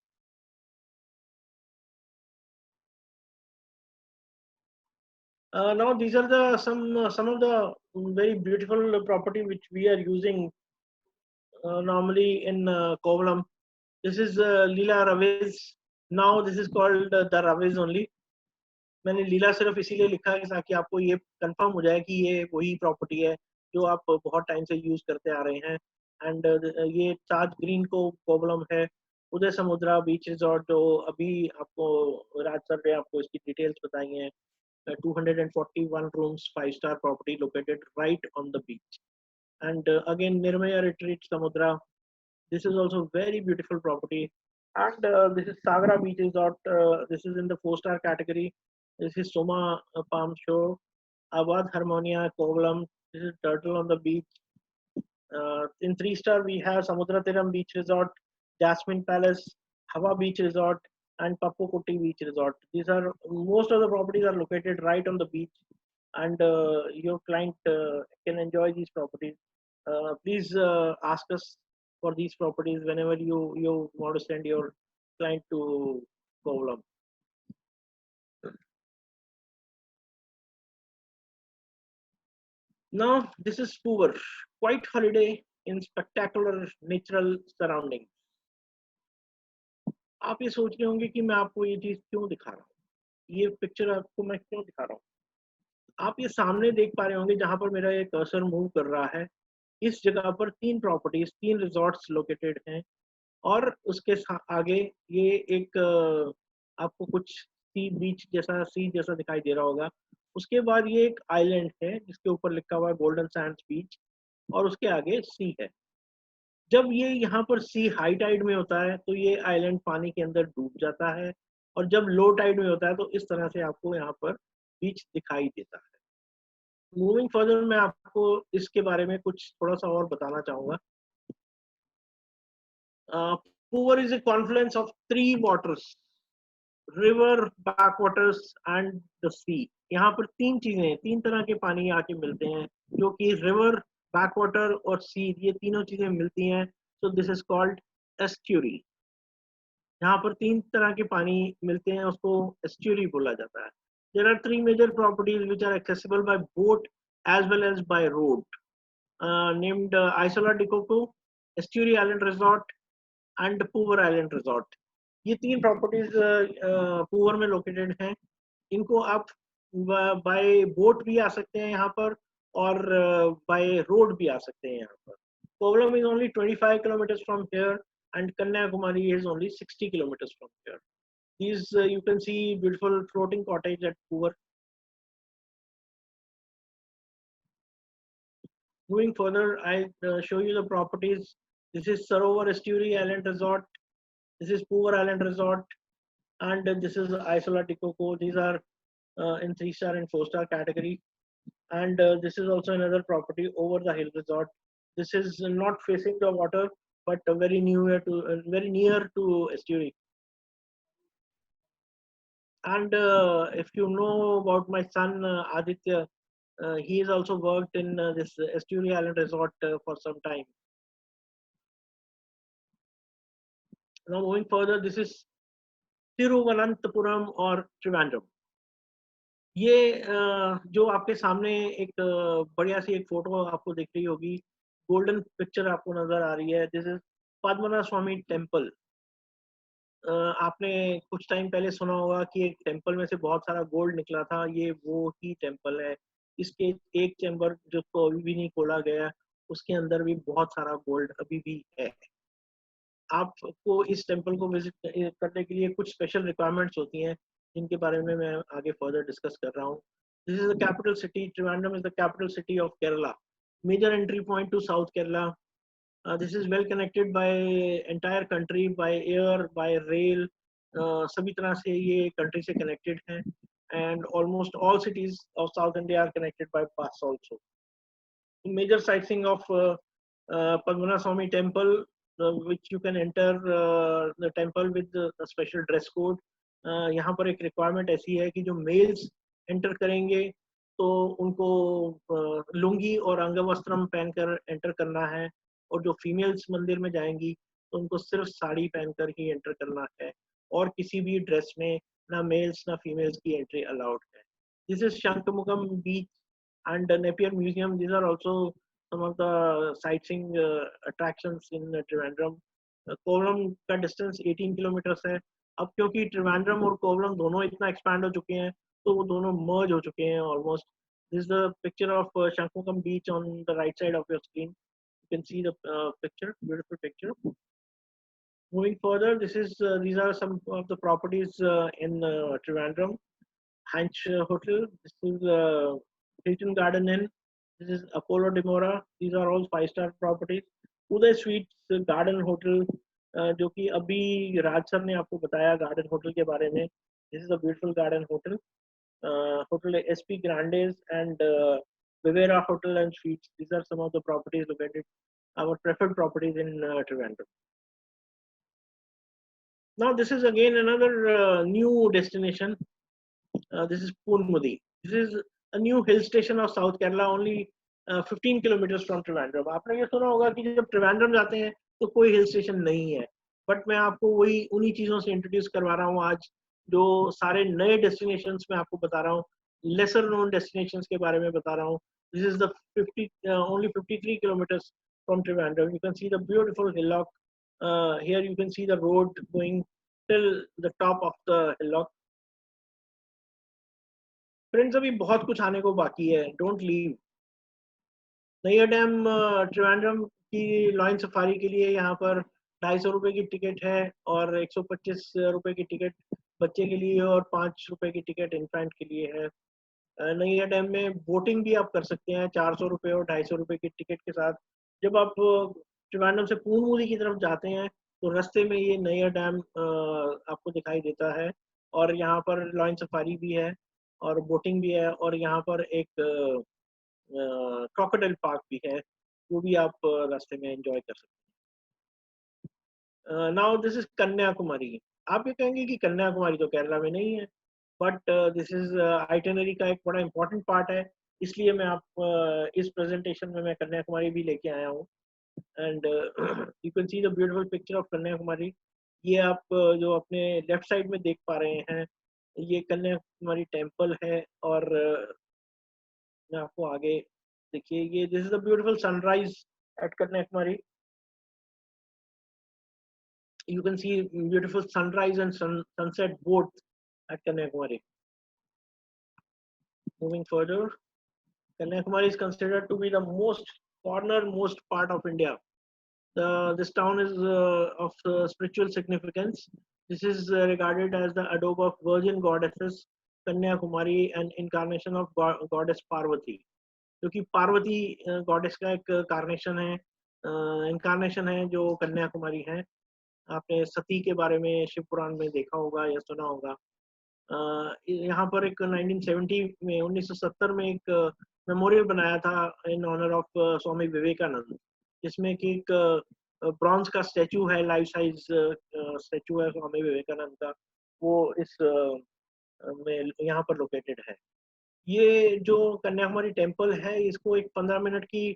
Now these are the some of the very beautiful property which we are using normally in Kovalam. This is Leela Raviz. Now this is called the Raviz only. मैंने लीला सिर्फ इसीलिए लिखा है ताकि आपको ये confirm हो जाए कि ये वही प्रॉपर्टी है जो आप बहुत टाइम से यूज करते आ रहे हैं. एंड ये ताज ग्रीन को प्रॉब्लम है. उदय समुद्रा बीच रिजॉर्ट जो अभी आपको राज सर ने आपको इसकी डिटेल्स बताई हैं. 241 rooms, 5-star property located right on the beach. And again, Nirmaya Retreat Samudra. This is also very beautiful property. And this is Sagra Beach Resort. This is in the 4-star category. This is Soma Palm Shore. Awadh Harmonia Kovalam. This is Turtle on the Beach. In 3-star, we have Samudra Tiram Beach Resort, Jasmine Palace, Hawa Beach Resort, and Pappukutti Beach Resort. These are most of the properties are located right on the beach, and your client can enjoy these properties. Please ask us for these properties whenever you want to send your client to Kovalam. Now this is Poover, quite holiday in spectacular natural surroundings. आप ये सोच रहे होंगे कि मैं आपको ये चीज क्यों दिखा रहा हूँ, ये पिक्चर आपको मैं क्यों दिखा रहा हूँ. आप ये सामने देख पा रहे होंगे जहां पर मेरा ये कर्सर मूव कर रहा है. इस जगह पर 3 प्रॉपर्टीज, 3 रिजॉर्ट्स लोकेटेड हैं. और उसके आगे ये एक आपको कुछ सी बीच जैसा सी जैसा दिखाई दे रहा होगा. उसके बाद ये एक आइलैंड है जिसके ऊपर लिखा हुआ है गोल्डन सैंड्स बीच, और उसके आगे सी है. जब ये यहाँ पर सी हाई टाइड में होता है तो ये आइलैंड पानी के अंदर डूब जाता है, और जब लो टाइड में होता है तो इस तरह से आपको यहाँ पर बीच दिखाई देता है. मूविंग फर्दर मैं आपको इसके बारे में कुछ थोड़ा सा और बताना चाहूंगा. Poover is a confluence of 3 waters, river, backwaters and the sea. यहाँ पर 3 चीजें, 3 तरह के पानी आके मिलते हैं जो कि रिवर, बैकवाटर और सी, ये तीनों चीजें मिलती हैं. So this is called estuary. यहाँ पर 3 तरह के पानी मिलते हैं, उसको एस्ट्यूरी बोला जाता है. There are 3 major properties which are accessible by boat as well as by road, named Isola de Coco, Estuary Island Resort and Poover Island Resort. ये 3 प्रॉपर्टीज पूवर में लोकेटेड हैं. इनको आप बाय बोट भी आ सकते हैं यहाँ पर, और बाय रोड भी आ सकते हैं यहाँ पर. Kovalam is only 25 kilometers from here, and Kanyakumari is only 60 kilometers from here. These you can see beautiful floating cottage at Poover. Moving further, I show you the properties. This is Sarovar Estuary Island Resort. This is Poover Island Resort, and this is Isola de Coco. These are in 3-star and 4-star category. And this is also another property, Over the Hill Resort. This is not facing the water, but very near to estuary. And if you know about my son Aditya, he has also worked in this Estuary Island Resort for some time. Now moving further, this is Tiruvananthapuram or Trivandrum. ये जो आपके सामने एक बढ़िया सी एक photo आपको दिख रही होगी, गोल्डन पिक्चर आपको नजर आ रही है. This is Padmanabha Swamy temple. आपने कुछ टाइम पहले सुना होगा कि एक टेम्पल में से बहुत सारा गोल्ड निकला था. ये वो ही टेम्पल है. इसके एक चैम्बर जिसको अभी भी नहीं खोला गया, उसके अंदर भी बहुत सारा गोल्ड अभी भी है. आपको इस टेम्पल को विजिट करने के लिए कुछ स्पेशल रिक्वायरमेंट्स होती हैं, जिनके बारे में मैं आगे फर्दर डिस्कस कर रहा हूँ. This is the capital city. Trivandrum is the capital city of Kerala. Major entry point to South Kerala. This is well connected by entire country, by air, by rail. सभी तरह से ये country से connected हैं, and almost all cities of South India are connected by bus also. Major sightseeing of Padmanabh Swami temple, which you can enter the temple with a special dress code. यहाँ पर एक requirement ऐसी है कि जो males enter करेंगे तो उनको लुंगी और अंगवस्त्रम पहनकर enter करना है, और जो फीमेल्स मंदिर में जाएंगी तो उनको सिर्फ साड़ी पहनकर ही एंटर करना है, और किसी भी ड्रेस में ना मेल्स ना फीमेल्स की एंट्री अलाउड है. This is Shankamugam Beach and Napier Museum. These are also some of the sightseeing attractions in Trivandrum. Kovalam का डिस्टेंस 18 किलोमीटर है. अब क्योंकि ट्रिवेंड्रम और कोवलम दोनों इतना एक्सपैंड हो चुके हैं तो वो दोनों मर्ज हो चुके हैं almost. This is the picture of Shankamugam Beach on the right side of your screen. You can see the picture, beautiful picture. Moving further, these are some of the properties in Trivandrum. Hanch Hotel. This is Hilton Garden Inn. This is Apollo Demora. These are all 5-star properties. Uday Suites Garden Hotel, जो कि अभी राज sir ने आपको बताया garden hotel के बारे में. This is a beautiful garden hotel. Hotel SP Grandes and Vivera Hotel and Suites. These are some of the properties located, our preferred properties in Trivandrum. Now this is again another new destination. This is Poonmudi. This is a new hill station of South Kerala, only 15 kilometers from Trivandrum. आपने ये सुना होगा कि जब ट्रिवेंड्रम जाते हैं तो कोई हिल स्टेशन नहीं है, बट मैं आपको वही उन्हीं चीज़ों से इंट्रोड्यूस करवा रहा हूँ आज, जो सारे नए डेस्टिनेशंस में आपको बता रहा हूँ, लेसर नोन डेस्टिनेशंस के बारे में बता रहा हूँ. This is the only 53 kilometers from Trivandrum. You can see the beautiful hillock. Here you can see the road going till the top of the hillock. Friends अभी बहुत कुछ आने को बाकी है. Don't leave. नैया डैम ट्रिवेंड्रम की लॉयन सफारी के लिए यहाँ पर 250 रुपए की टिकट है और 125 रुपए की टिकट बच्चे के लिए और 5 रुपए की टिकट इन्फेंट के लिए है. नैया डैम में बोटिंग भी आप कर सकते हैं 400 रुपए और 250 रुपए की टिकट के साथ. जब आप ट्रिवेंड्रम से पूर्णमुदी की तरफ जाते हैं तो रास्ते में ये नैया डैम आपको दिखाई देता है और यहाँ पर लॉयन सफारी भी है और बोटिंग भी है और यहाँ पर एक क्रोकोडाइल पार्क भी है, वो भी आप रास्ते में एंजॉय कर सकते हैं. Now this is Kanyakumari. आप ये कहेंगे कि कन्याकुमारी तो केरला में नहीं है, बट दिस इज आइटिनरी का एक बड़ा इंपॉर्टेंट पार्ट है, इसलिए मैं आप इस प्रेजेंटेशन में मैं कन्याकुमारी भी लेके आया हूँ. And you can see the beautiful picture of Kanyakumari. ये आप जो अपने लेफ्ट साइड में देख पा रहे हैं, ये कन्याकुमारी टेम्पल है और मैं आपको आगे देखिए, ये this is a beautiful sunrise at Kanyakumari. You can see beautiful sunrise and sunset both at Kanyakumari. Moving further, Kanyakumari is considered to be the cornermost part of India. This town is of spiritual significance. This is regarded as the abode of virgin goddesses Kanyakumari and incarnation of goddess Parvati. क्योंकि Parvati goddess का एक carnation है, incarnation है जो कन्याकुमारी है. आपने सती के बारे में शिव पुराण में देखा होगा या सुना होगा. यहाँ पर एक 1970 में एक मेमोरियल बनाया था in honour of Swami Vivekananda, जिसमें कि एक ब्रॉन्ज का स्टैचू है, लाइफ साइज स्टैचू है स्वामी विवेकानंद का, वो इस में यहाँ पर लोकेटेड है. ये जो कन्याकुमारी टेम्पल है, इसको एक 15 मिनट की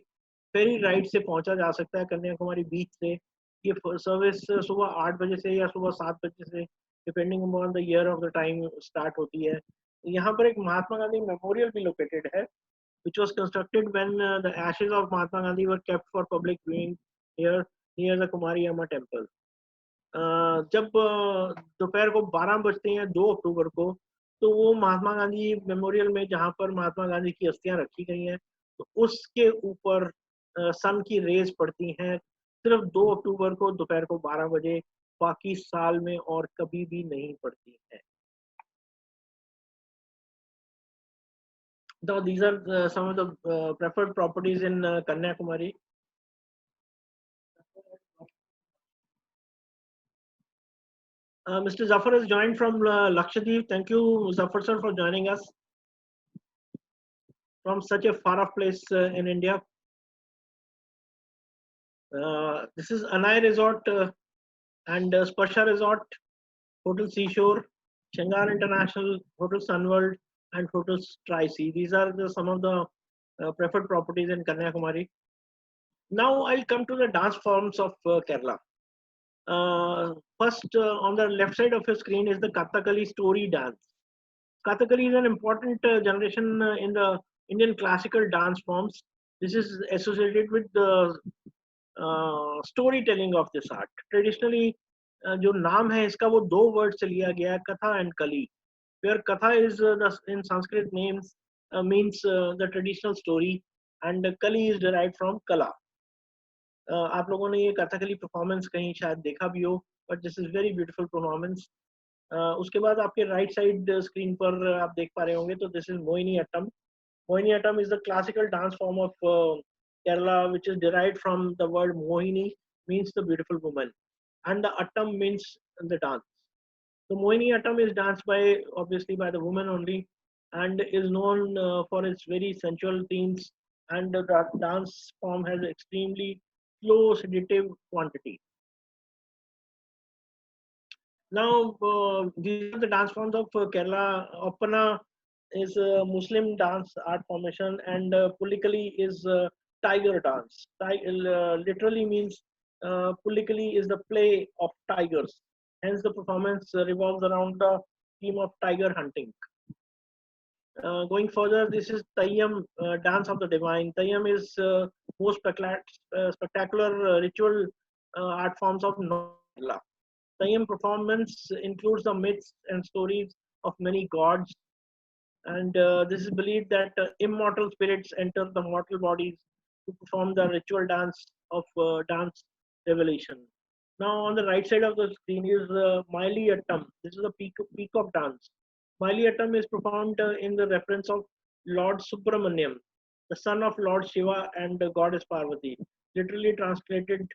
फेरी राइड से पहुंचा जा सकता है कन्याकुमारी बीच से. ये सर्विस सुबह 8 बजे से या सुबह 7 बजे से depending upon the year of the time start होती है. यहाँ पर एक महात्मा गांधी मेमोरियल भी लोकेटेड है, which was constructed when the ashes of Mahatma Gandhi were kept for public viewing here near the Kumariyama temple. जब दोपहर को 12 बजते हैं 2 अक्टूबर को, तो वो महात्मा गांधी मेमोरियल में जहाँ पर महात्मा गांधी की अस्थियां रखी गई हैं, तो उसके ऊपर सन की रेज पड़ती हैं सिर्फ 2 अक्टूबर को दोपहर को 12 बजे, बाकी साल में और कभी भी नहीं पड़ती है. Now these are some of the preferred properties in Kanyakumari. Mr. Zafar has joined from Lakshadweep. Thank you, Zafar sir, for joining us from such a far off place in India. This is Anai Resort and Sparsha Resort, Hotel Seashore, Shanghai International, Hotel Sunworld, and Hotels Tri-Sea. These are some of the preferred properties in Kanyakumari. Now I'll come to the dance forms of Kerala. First, on the left side of your screen is the Kathakali story dance. Kathakali is an important generation in the Indian classical dance forms. This is associated with the storytelling of this art. Traditionally, जो नाम है इसका वो दो word से लिया गया है, कथा एंड कली. Where katha is in Sanskrit names means the traditional story, and kali is derived from kala. आप लोगों ने ये कथकली परफॉर्मेंस कहीं शायद देखा भी हो, but this is very beautiful performance. उसके बाद आपके राइट साइड स्क्रीन पर आप देख पा रहे होंगे, तो this is Mohiniyattam. Mohiniyattam is the classical dance form of Kerala, which is derived from the word Mohini, means the beautiful woman, and the Attam means the dance. So Mohini Attam is danced by, obviously, by the woman only, and is known for its very sensual themes, and the dance form has extremely slow sedative quantity. Now, these are the dance forms of Kerala. Oppana is a Muslim dance art formation, and Pulikali is tiger dance. Literally means Pulikali is the play of tigers. Hence, the performance revolves around the theme of tiger hunting. Going further, this is Tayyam, dance of the divine. Tayyam is most spectacular ritual art forms of North Kerala. Tayyam performance includes the myths and stories of many gods, and this is believed that immortal spirits enter the mortal bodies to perform the ritual dance of dance revelation. Now, on the right side of the screen is Maili Attam. This is a peacock dance. Maili Attam is performed in the reference of Lord Subramaniam, the son of Lord Shiva and goddess Parvati. Literally translated,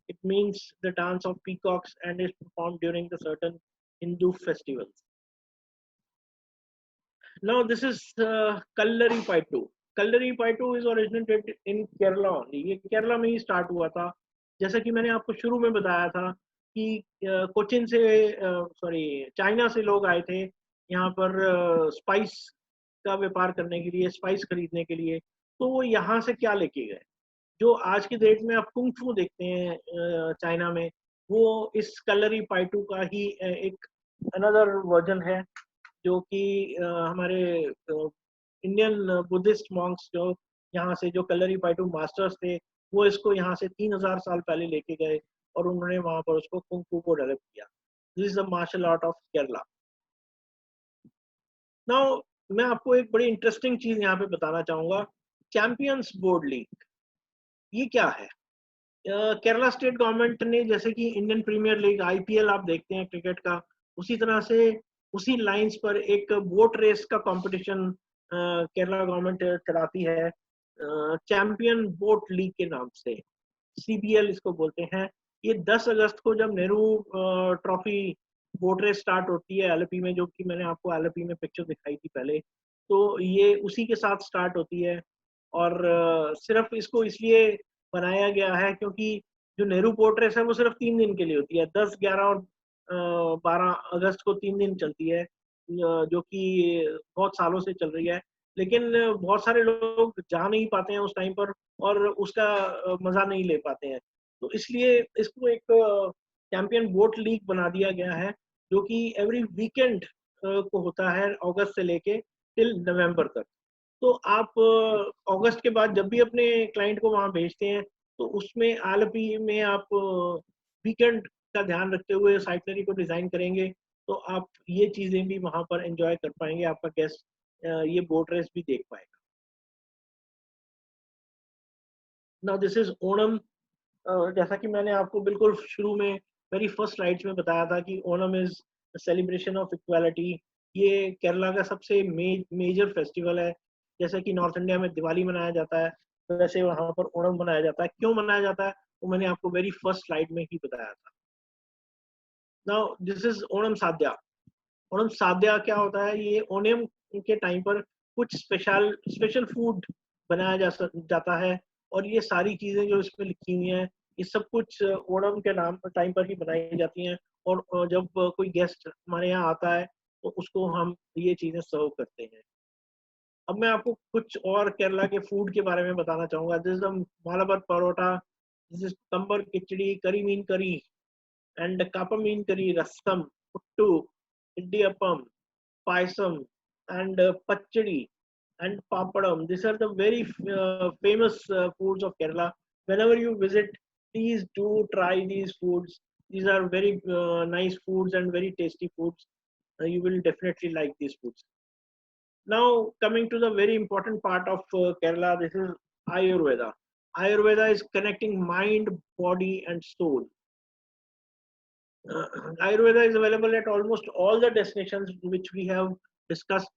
it means the dance of peacocks, and is performed during the certain Hindu festivals. Now, this is Kallari Paitu. Kallari Paitu is originated in Kerala only. ये केरला में ही start हुआ था. जैसा कि मैंने आपको शुरू में बताया था कि कोचिन से चाइना से लोग आए थे यहाँ पर स्पाइस का व्यापार करने के लिए, स्पाइस खरीदने के लिए. तो वो यहाँ से क्या लेके गए, जो आज की डेट में आप कुंग फू देखते हैं चाइना में, वो इस कलरी पाइटू का ही एक अनदर वर्जन है, जो कि हमारे इंडियन बुद्धिस्ट मॉन्क्स जो यहाँ से जो कलरी पाइटू मास्टर्स थे, वो इसको यहाँ से 3000 साल पहले लेके गए और उन्होंने वहां पर उसको कुंग फू को डेवलप किया. This is the martial art of Kerala. Now, मैं आपको एक बड़ी इंटरेस्टिंग चीज यहाँ पे बताना चाहूंगा. चैंपियंस बोर्ड लीग, ये क्या है? केरला स्टेट गवर्नमेंट ने, जैसे कि इंडियन प्रीमियर लीग IPL आप देखते हैं क्रिकेट का, उसी तरह से उसी लाइंस पर एक बोट रेस का कंपटीशन केरला गवर्नमेंट चलाती है चैंपियन बोट लीग के नाम से. CBL इसको बोलते हैं. ये 10 अगस्त को जब Nehru trophy boat race start होती है LP में, जो कि मैंने आपको LP में पिक्चर दिखाई थी पहले, तो ये उसी के साथ स्टार्ट होती है. और सिर्फ इसको इसलिए बनाया गया है क्योंकि जो नेहरू बोट रेस है वो सिर्फ 3 दिन के लिए होती है. 10, 11 और 12 अगस्त को 3 दिन चलती है, जो कि बहुत सालों से चल रही है. लेकिन बहुत सारे लोग जा नहीं पाते हैं उस टाइम पर और उसका मजा नहीं ले पाते हैं. तो इसलिए इसको एक चैंपियन बोट लीग बना दिया गया है, जो कि एवरी वीकेंड को होता है, अगस्त से लेके टिल नवंबर तक. तो आप अगस्त के बाद जब भी अपने क्लाइंट को वहां भेजते हैं, तो उसमें LP में आप वीकेंड का ध्यान रखते हुए साइटनरी को डिजाइन करेंगे, तो आप ये चीजें भी वहां पर एंजॉय कर पाएंगे. आपका गेस्ट ये बोट रेस भी देख पाएगा. Now, this is Onam. जैसा कि मैंने आपको बिल्कुल शुरू में मेरी फर्स्ट स्लाइड्स में बताया था कि Onam is celebration of equality. ये केरला का सबसे मेजर फेस्टिवल है. जैसे कि नॉर्थ इंडिया में दिवाली मनाया जाता है, वैसे वहां पर ओणम मनाया जाता है. क्यों मनाया जाता है वो मैंने आपको वेरी फर्स्ट स्लाइड में ही बताया था. Now, this is Onam sadya. Onam sadya क्या होता है? ये ओणम के टाइम पर कुछ स्पेशल फूड बनाया जाता है, और ये सारी चीजें जो इसमें लिखी हुई हैं, ये सब कुछ ओणम के नाम टाइम पर ही बनाई जाती हैं. और जब कोई गेस्ट हमारे यहाँ आता है तो उसको हम ये चीजें सर्व करते हैं. अब मैं आपको कुछ और केरला के फूड के बारे में बताना चाहूंगा. This is Malabar parotta, this is cucumber kichadi, करी मीन करी, एंड कापा मीन करी, रसम, puttu, इड्डी appam, payasam, and pachadi and papadam. These are the very famous foods of Kerala. Whenever you visit, please do try these foods. These are very nice foods and very tasty foods. You will definitely like these foods. Now, coming to the very important part of Kerala, this is Ayurveda. Ayurveda is connecting mind, body, and soul. Ayurveda is available at almost all the destinations which we have discussed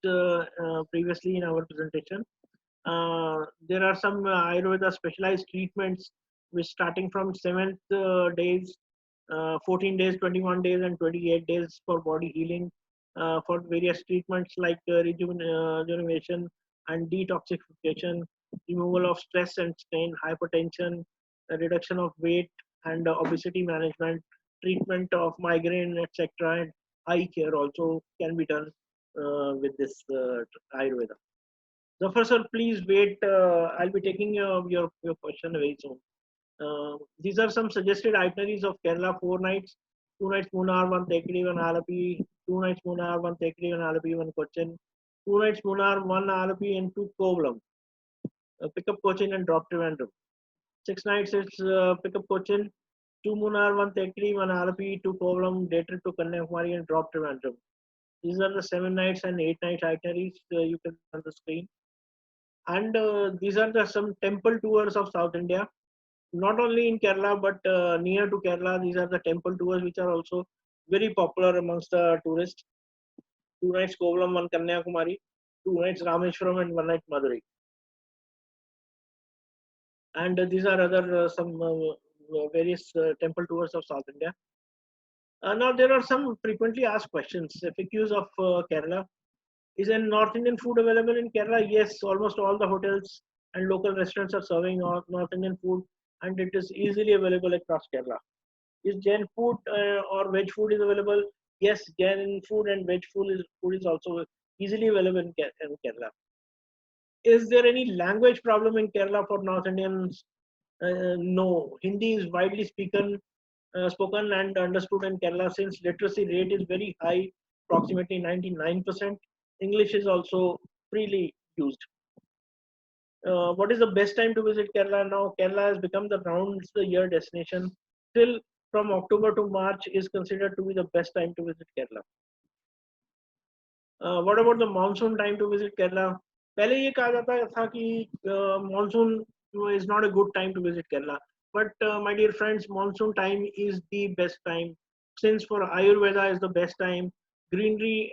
previously in our presentation. There are some Ayurveda specialized treatments which starting from 7th days, 14 days, 21 days, and 28 days for body healing, for various treatments like rejuvenation and detoxification, removal of stress and strain, hypertension, reduction of weight, and obesity management, treatment of migraine, etc. And eye care also can be done with this Ayurveda. Zafar sir, please wait. I'll be taking your question very soon. These are some suggested itineraries of Kerala: 4 nights, 2 nights Munnar, one Tekri, one Alapi, 2 nights Munnar, one Tekri, one Alapi, one Cochin, 2 nights Munnar, one Alapi, and two Kovalam. Pick up Cochin and drop Trivandrum. 6 nights it's pick up Cochin, two Munnar, one Tekri, one Alapi, two Kovalam, day trip to Kanyakumari, and drop Trivandrum. These are the 7 nights and 8 nights itineraries you can see on the screen. And these are some temple tours of South India, not only in Kerala but near to Kerala. These are the temple tours which are also very popular amongst the tourists. 2 nights Kovalam, one Kanyakumari, 2 nights Rameshwaram, and 1 night Madurai. And these are other some various temple tours of South India. Now there are some frequently asked questions. FAQs of Kerala. Is a North Indian food available in Kerala? Yes, almost all the hotels and local restaurants are serving North Indian food, and it is easily available across Kerala. Is Jain food or veg food is available? Yes, Jain food and veg food is also easily available in Kerala. Is there any language problem in Kerala for North Indians? No. Hindi is widely spoken and understood in Kerala since literacy rate is very high, approximately 99%. English is also freely used. What is the best time to visit Kerala now? Kerala has become the rounds the year destination. Still, from October to March is considered to be the best time to visit Kerala. What about the monsoon time to visit Kerala? पहले ये कहा जाता था कि monsoon is not a good time to visit Kerala. But my dear friends, monsoon time is the best time. Since for Ayurveda is the best time, greenery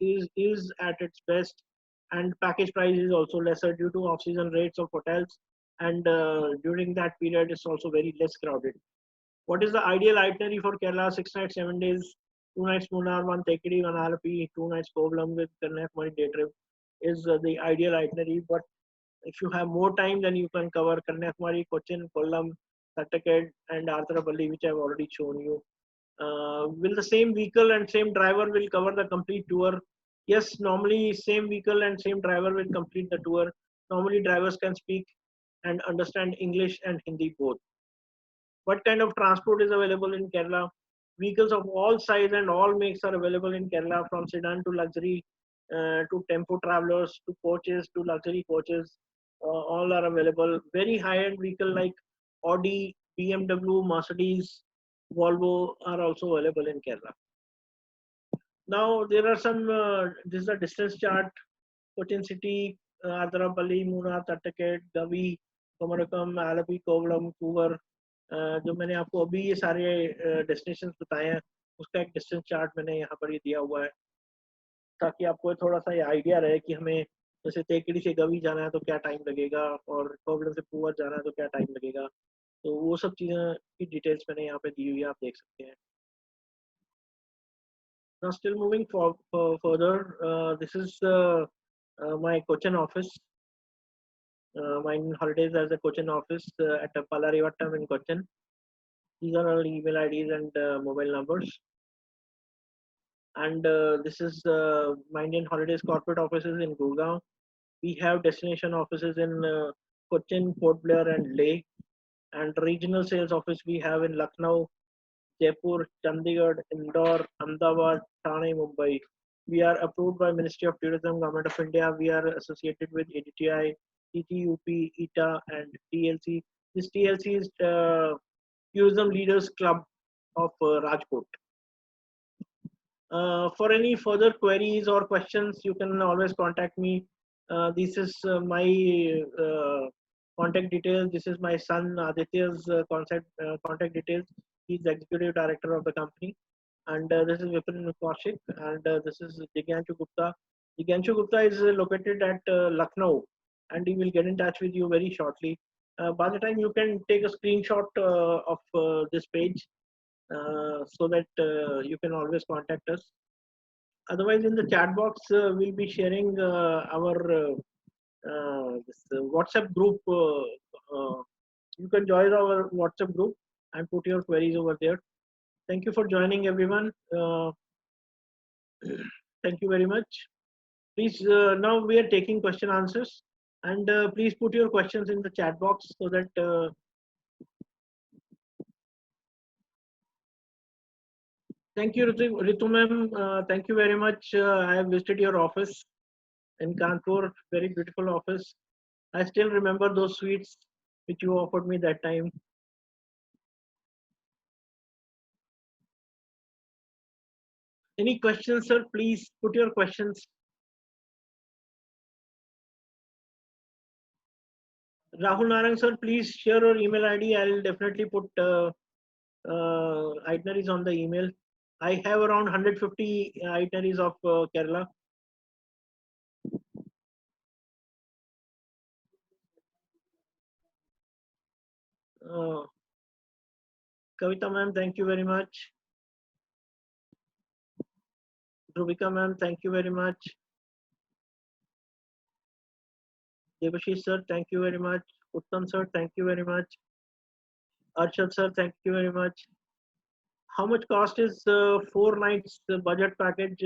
is at its best, and package price is also lesser due to off-season rates of hotels, and during that period it's also very less crowded. What is the ideal itinerary for Kerala? 6 nights, 7 days, 2 nights Munnar, one Tekri, one Alapi, 2 nights Kovalam with Kanyakumari day trip is the ideal itinerary. But if you have more time, then you can cover Kanyakumari, Cochin, Kollam, Thattaked, and Arthurapalli, which I've already shown you. Will the same vehicle and same driver will cover the complete tour? Yes, normally same vehicle and same driver will complete the tour. Normally drivers can speak and understand English and Hindi both. What kind of transport is available in Kerala? Vehicles of all size and all makes are available in Kerala, from sedan to luxury to tempo travelers to coaches to luxury coaches. All are available. Very high-end vehicle like Audi, BMW, Mercedes, Volvo are also available in Kerala. Now there are some, this is a distance chart. Cochin city, Arthurapalli, Munnar, Thattaked, Gavi, Komarakam, Alapi, Kovalam, Couvar, जो मैंने आपको अभी ये सारे destinations बताए हैं उसका एक डिस्टेंस चार्ट मैंने यहाँ पर ये दिया हुआ है ताकि आपको थोड़ा सा ये आइडिया रहे कि हमें जैसे तेकड़ी से गवी जाना है तो क्या टाइम लगेगा और कोवलम से पूवर जाना है तो क्या टाइम लगेगा तो वो सब चीज़ें की डिटेल्स मैंने यहाँ पे दी हुई है आप देख सकते हैं. Now still moving further, this is my Cochin office. My holidays as a Cochin office at Palarivattam in Cochin. These are all email IDs and mobile numbers. And this is my Indian Holidays corporate offices in Gurgaon. We have destination offices in Cochin, Port Blair, and Leh. And regional sales office we have in Lucknow, Jaipur, Chandigarh, Indore, Ahmedabad, Thane, Mumbai. We are approved by Ministry of Tourism, Government of India. We are associated with ADTI, TTUP, ETA, and TLC. This TLC is Tourism Leaders Club of Rajkot. For any further queries or questions, you can always contact me. This is my contact details. This is my son Aditya's contact details. He's the executive director of the company. And this is Vipin Kaushik, and this is Jigyanshu Gupta. Jigyanshu Gupta is located at Lucknow, and he will get in touch with you very shortly. By the time you can take a screenshot of this page, so that you can always contact us. Otherwise, in the chat box, we'll be sharing our this, WhatsApp group. You can join our WhatsApp group and put your queries over there. Thank you for joining, everyone. Thank you very much. Please, now we are taking question answers, and please put your questions in the chat box so that thank you, Ritu ma'am. Thank you very much. I have visited your office in Kanpur. Very beautiful office. I still remember those sweets which you offered me that time. Any questions, sir? Please put your questions. Rahul Narang, sir, please share your email ID. I'll definitely put itineraries on the email. I have around 150 itineraries of Kerala. Kavita ma'am, thank you very much. Drubika ma'am, thank you very much. Debashish sir, thank you very much. Uttam sir, thank you very much. Arshad sir, thank you very much. How much cost is 4 nights budget package?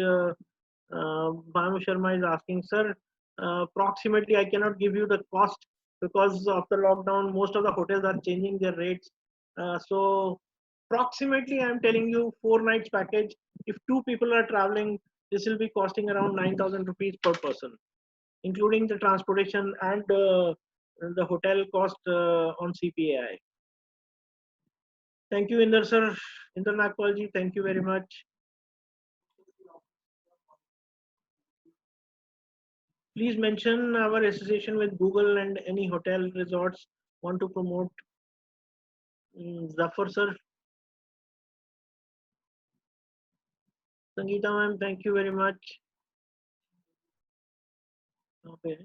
Bhanu Sharma is asking, sir. Approximately, I cannot give you the cost because of the lockdown. Most of the hotels are changing their rates. So, approximately, I'm telling you, 4 nights package. If 2 people are traveling, this will be costing around 9,000 rupees per person, including the transportation and the hotel cost on CPAI. Thank you, Inder sir. Inder Nagpalji, thank you very much. Please mention our association with Google and any hotel resorts want to promote. Zafar sir. Sangeeta ma'am, thank you very much. Okay.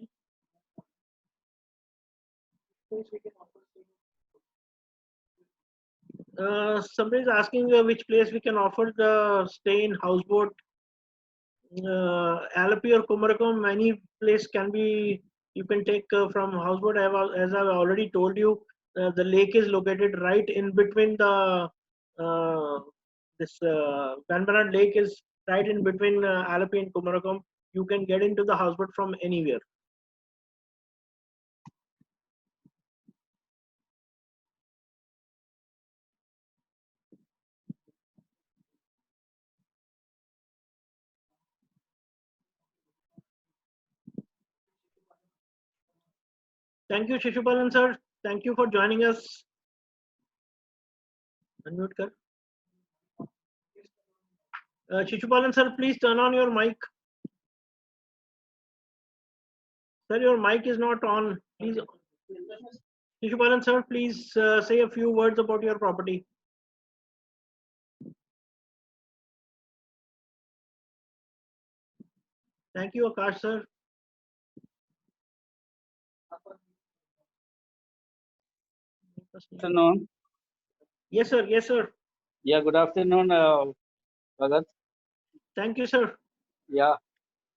Somebody is asking which place we can offer the stay in houseboat. Alapi or Kumarakom, any place can be, you can take from houseboat. As I've already told you, the lake is located right in between the, this Banbanad lake is right in between Alapi and Kumarakom. You can get into the houseboat from anywhere. Thank you, Shishupalan sir. Thank you for joining us. Unmute kar. Shishupalan sir, please turn on your mic. Sir, your mic is not on. Please. Shishupalan sir, please say a few words about your property. Thank you, Akash sir. Good afternoon. Yes, sir. Yes, sir. Yeah, good afternoon, Bhagat. Thank you, sir. Yeah,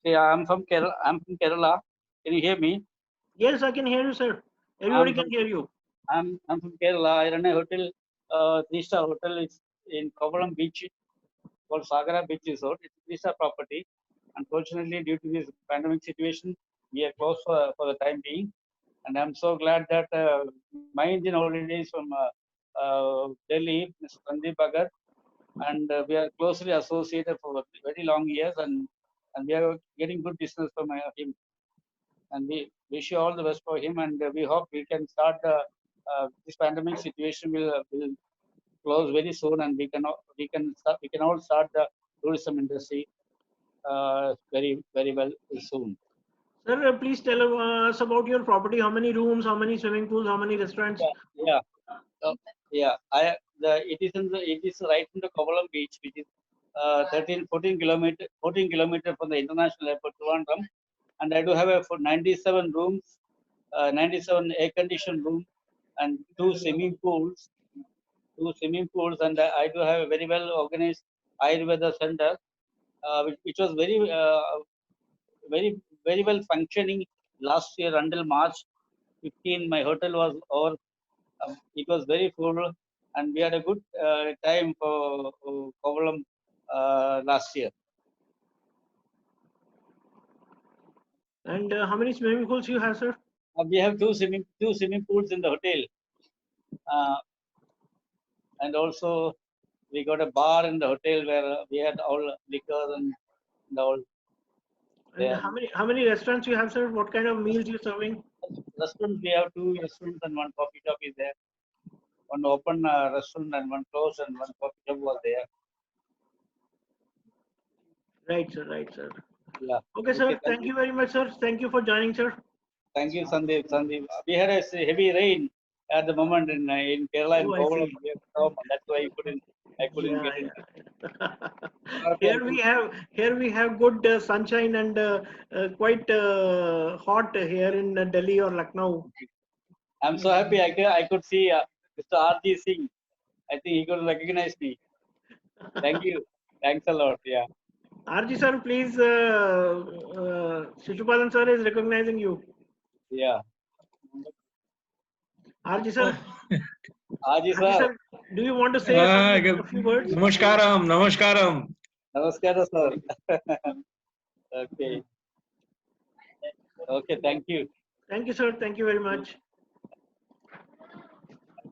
I'm from Kerala. Can you hear me? Yes, I can hear you, sir. Everybody can hear you. I'm from Kerala. I run a hotel, 3-star hotel. It's in Kovalam Beach, called Sagara Beach Resort. It's a 3-star property. Unfortunately, due to this pandemic situation, we are closed for the time being. And I'm so glad that my engine already is from Delhi, Mr. Sandeep Bhagat, and we are closely associated for very long years. And and we are getting good business from him. And we wish you all the best for him, and we hope we can start this pandemic situation will close very soon, and we can all start the tourism industry very well soon. Sir, please tell us about your property. How many rooms? How many swimming pools? How many restaurants? Yeah. It is right in the Kovalam beach, which is 14 kilometer from the international airport Trivandrum, and I do have 97 rooms, 97 air-conditioned rooms, and two swimming pools, and I do have a very well organized Ayurveda center, which was very well functioning last year until March 15. My hotel was over. It was very full, and we had a good time for Kovalam last year. And how many swimming pools you have, sir? We have two swimming pools in the hotel, and also we got a bar in the hotel where we had all liquor and all. And how many restaurants you have, sir? What kind of meals you serving? Restaurants, we have two restaurants and one coffee shop is there. One open restaurant and one closed, and one coffee shop was there. Right, sir. Right, sir. Yeah. Okay, sir. Thank you very much, sir. Thank you for joining, sir. Thank you, Sandeep. We had a heavy rain at the moment in Kerala and Kovalam. That's why I couldn't get in. Here we have good sunshine and quite hot here in Delhi or Lucknow. I'm so happy I could see Mr. R.G. Singh. I think he could recognize me. Thank you. Thanks a lot. Yeah. R.G. sir, please. Shishupalan sir is recognizing you. Yeah. R.G. sir. R.G. sir. Do you want to say a few words? Namaskaram. Namaskaram, sir. Okay. Okay, thank you. Thank you, sir. Thank you very much.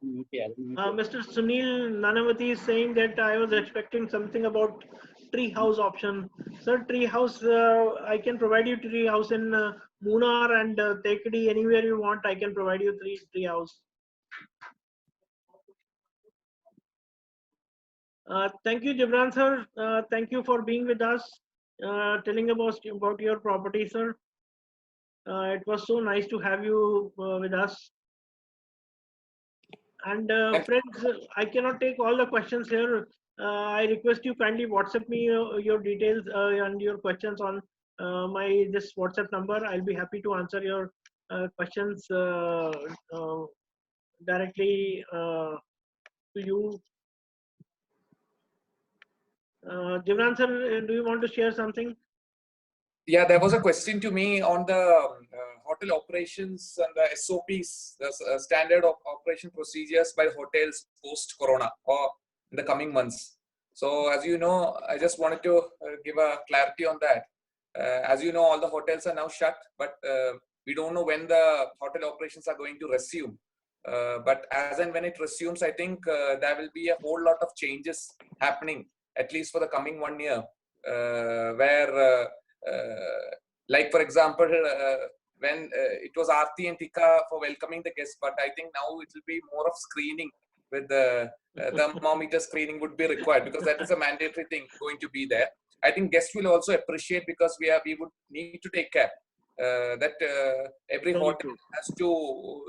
Mr. Sunil Nanavati is saying that I was expecting something about tree house option. Sir, tree house, I can provide you tree house in Munnar and Tekadi, anywhere you want. I can provide you tree house. Thank you, Gibran sir. Thank you for being with us, telling about your property, sir. It was so nice to have you with us. And friends, I cannot take all the questions here. I request you kindly WhatsApp me your details and your questions on this WhatsApp number. I'll be happy to answer your questions directly to you. Gibran sir, do you want to share something? Yeah, there was a question to me on the hotel operations and the SOPs, the standard of operation procedures by hotels post-corona or in the coming months. So as you know, I just wanted to give a clarity on that. As you know, all the hotels are now shut, but we don't know when the hotel operations are going to resume. But as and when it resumes, I think there will be a whole lot of changes happening, at least for the coming 1 year, where like for example, when it was Aarti and Tikka for welcoming the guests, but I think now it will be more of screening with the thermometer screening would be required, because that is a mandatory thing going to be there. I think guests will also appreciate, because we would need to take care that every hotel has to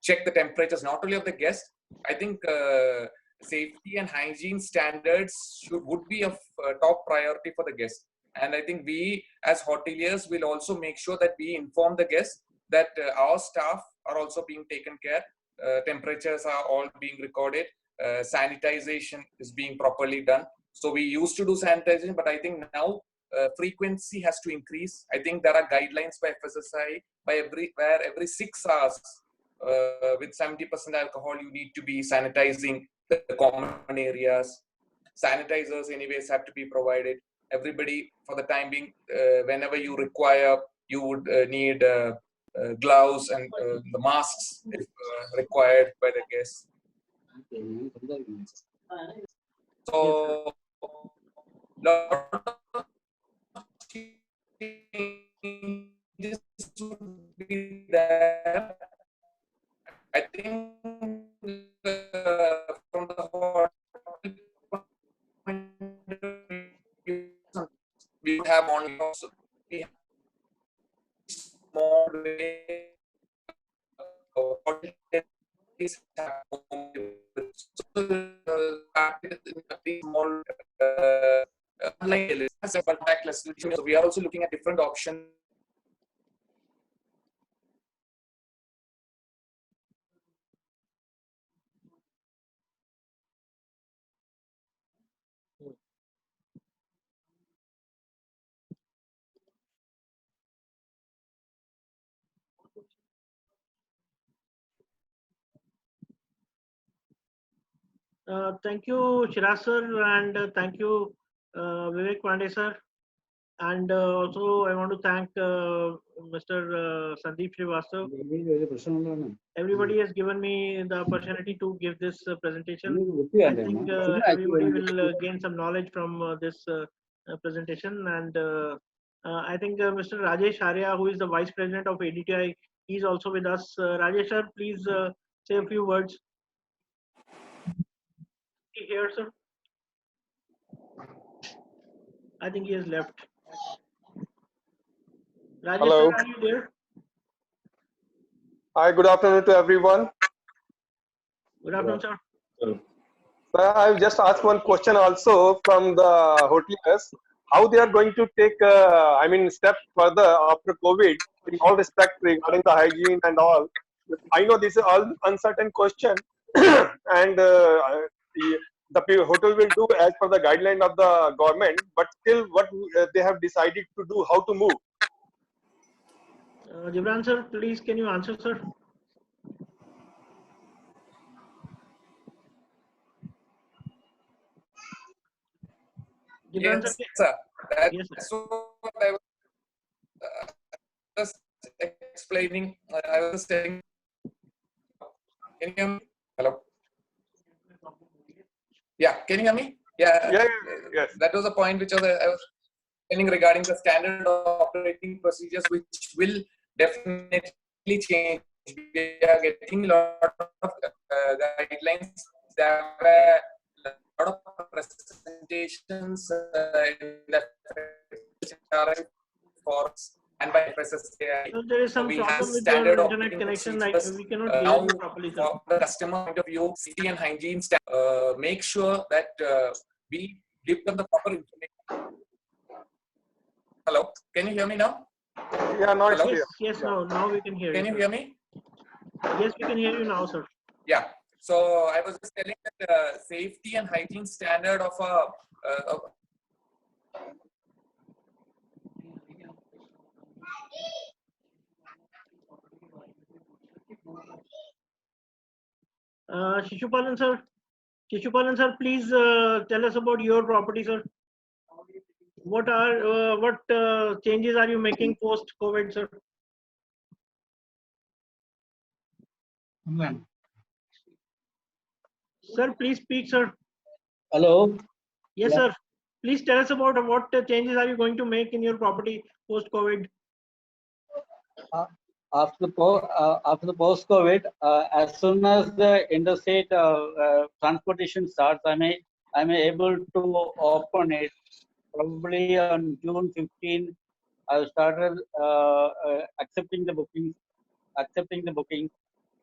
check the temperatures, not only of the guests. I think safety and hygiene standards would be of top priority for the guests. And I think we as hoteliers will also make sure that we inform the guests that our staff are also being taken care. Temperatures are all being recorded. Sanitization is being properly done. So we used to do sanitization, but I think now frequency has to increase. I think there are guidelines by FSSAI where every 6 hours with 70% alcohol, you need to be sanitizing the common areas. Sanitizers anyways have to be provided. Everybody, for the time being, whenever you require, you would need gloves and the masks if required by the guests. So, lot of have only also we have small way small contactless. So we are also looking at different options. Thank you, Shiraz sir, and thank you, Vivek Pandey sir. And also, I want to thank Mr. Sandeep Srivastava. Everybody has given me the opportunity to give this presentation. I think everybody will gain some knowledge from this presentation. And I think Mr. Rajesh Arya, who is the Vice President of ADTI, he is also with us. Rajesh sir, please say a few words. Here, sir. I think he has left. Rajesh, Hello. sir, are you there? Hi, good afternoon to everyone. Good afternoon, sir. I've just asked one question also from the hoteliers, how they are going to take, step further after COVID in all respect regarding the hygiene and all. I know this is all uncertain question, and the hotel will do as per the guideline of the government, but still what they have decided to do, how to move. Gibran sir, please can you answer, sir? Gibran Yes, sir. sir. Yes, sir. That's what I was explaining. I was saying. Can you hear me? Hello. Yeah, can you hear me? Yeah. Yes. That was a point which I was telling regarding the standard operating procedures, which will definitely change. We are getting a lot of guidelines. There were a lot of presentations in the forums and by FSSAI. So there is some problem with your internet connection. Like we cannot hear you properly, sir. From the customer point of view, safety and hygiene, make sure that we give them the proper information. Hello, can you hear me now? Yeah, now it's clear. Yes, now we can hear you. Can you hear me? Yes, we can hear you now, sir. Yeah. So I was just telling that safety and hygiene standard of a Shishupalan sir, please tell us about your property, sir. What changes are you making post COVID, sir? Sir, please speak, sir. Hello. Yes, sir. Please tell us about what changes are you going to make in your property post COVID. After the post-COVID, as soon as the interstate transportation starts, I may able to open it. Probably on June 15, I started accepting the bookings,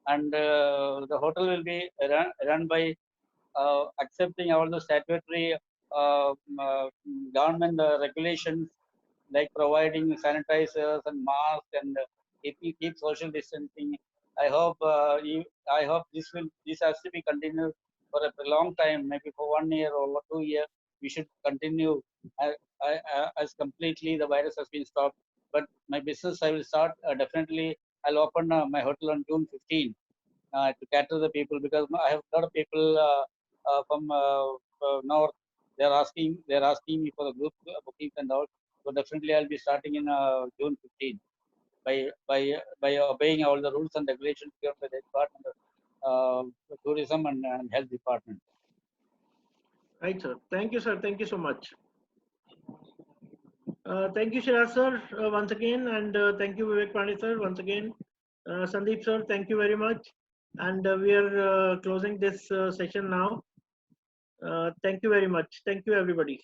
and the hotel will be run by accepting all the statutory government regulations, like providing sanitizers and masks and keep social distancing. I hope this has to be continued for a long time, maybe for 1 year or 2 years. We should continue as completely the virus has been stopped. But my business I will start definitely. I'll open my hotel on June 15 to cater the people, because I have a lot of people from north. They're asking me for the group bookings and all. So definitely I'll be starting in June 15 by obeying all the rules and regulations given by the Department of Tourism and Health Department. Right, sir. Thank you, sir. Thank you so much. Thank you, Shiraz sir, once again, and thank you, Vivek Pandey sir, once again. Sandeep sir, thank you very much. And we are closing this session now. Thank you very much. Thank you, everybody.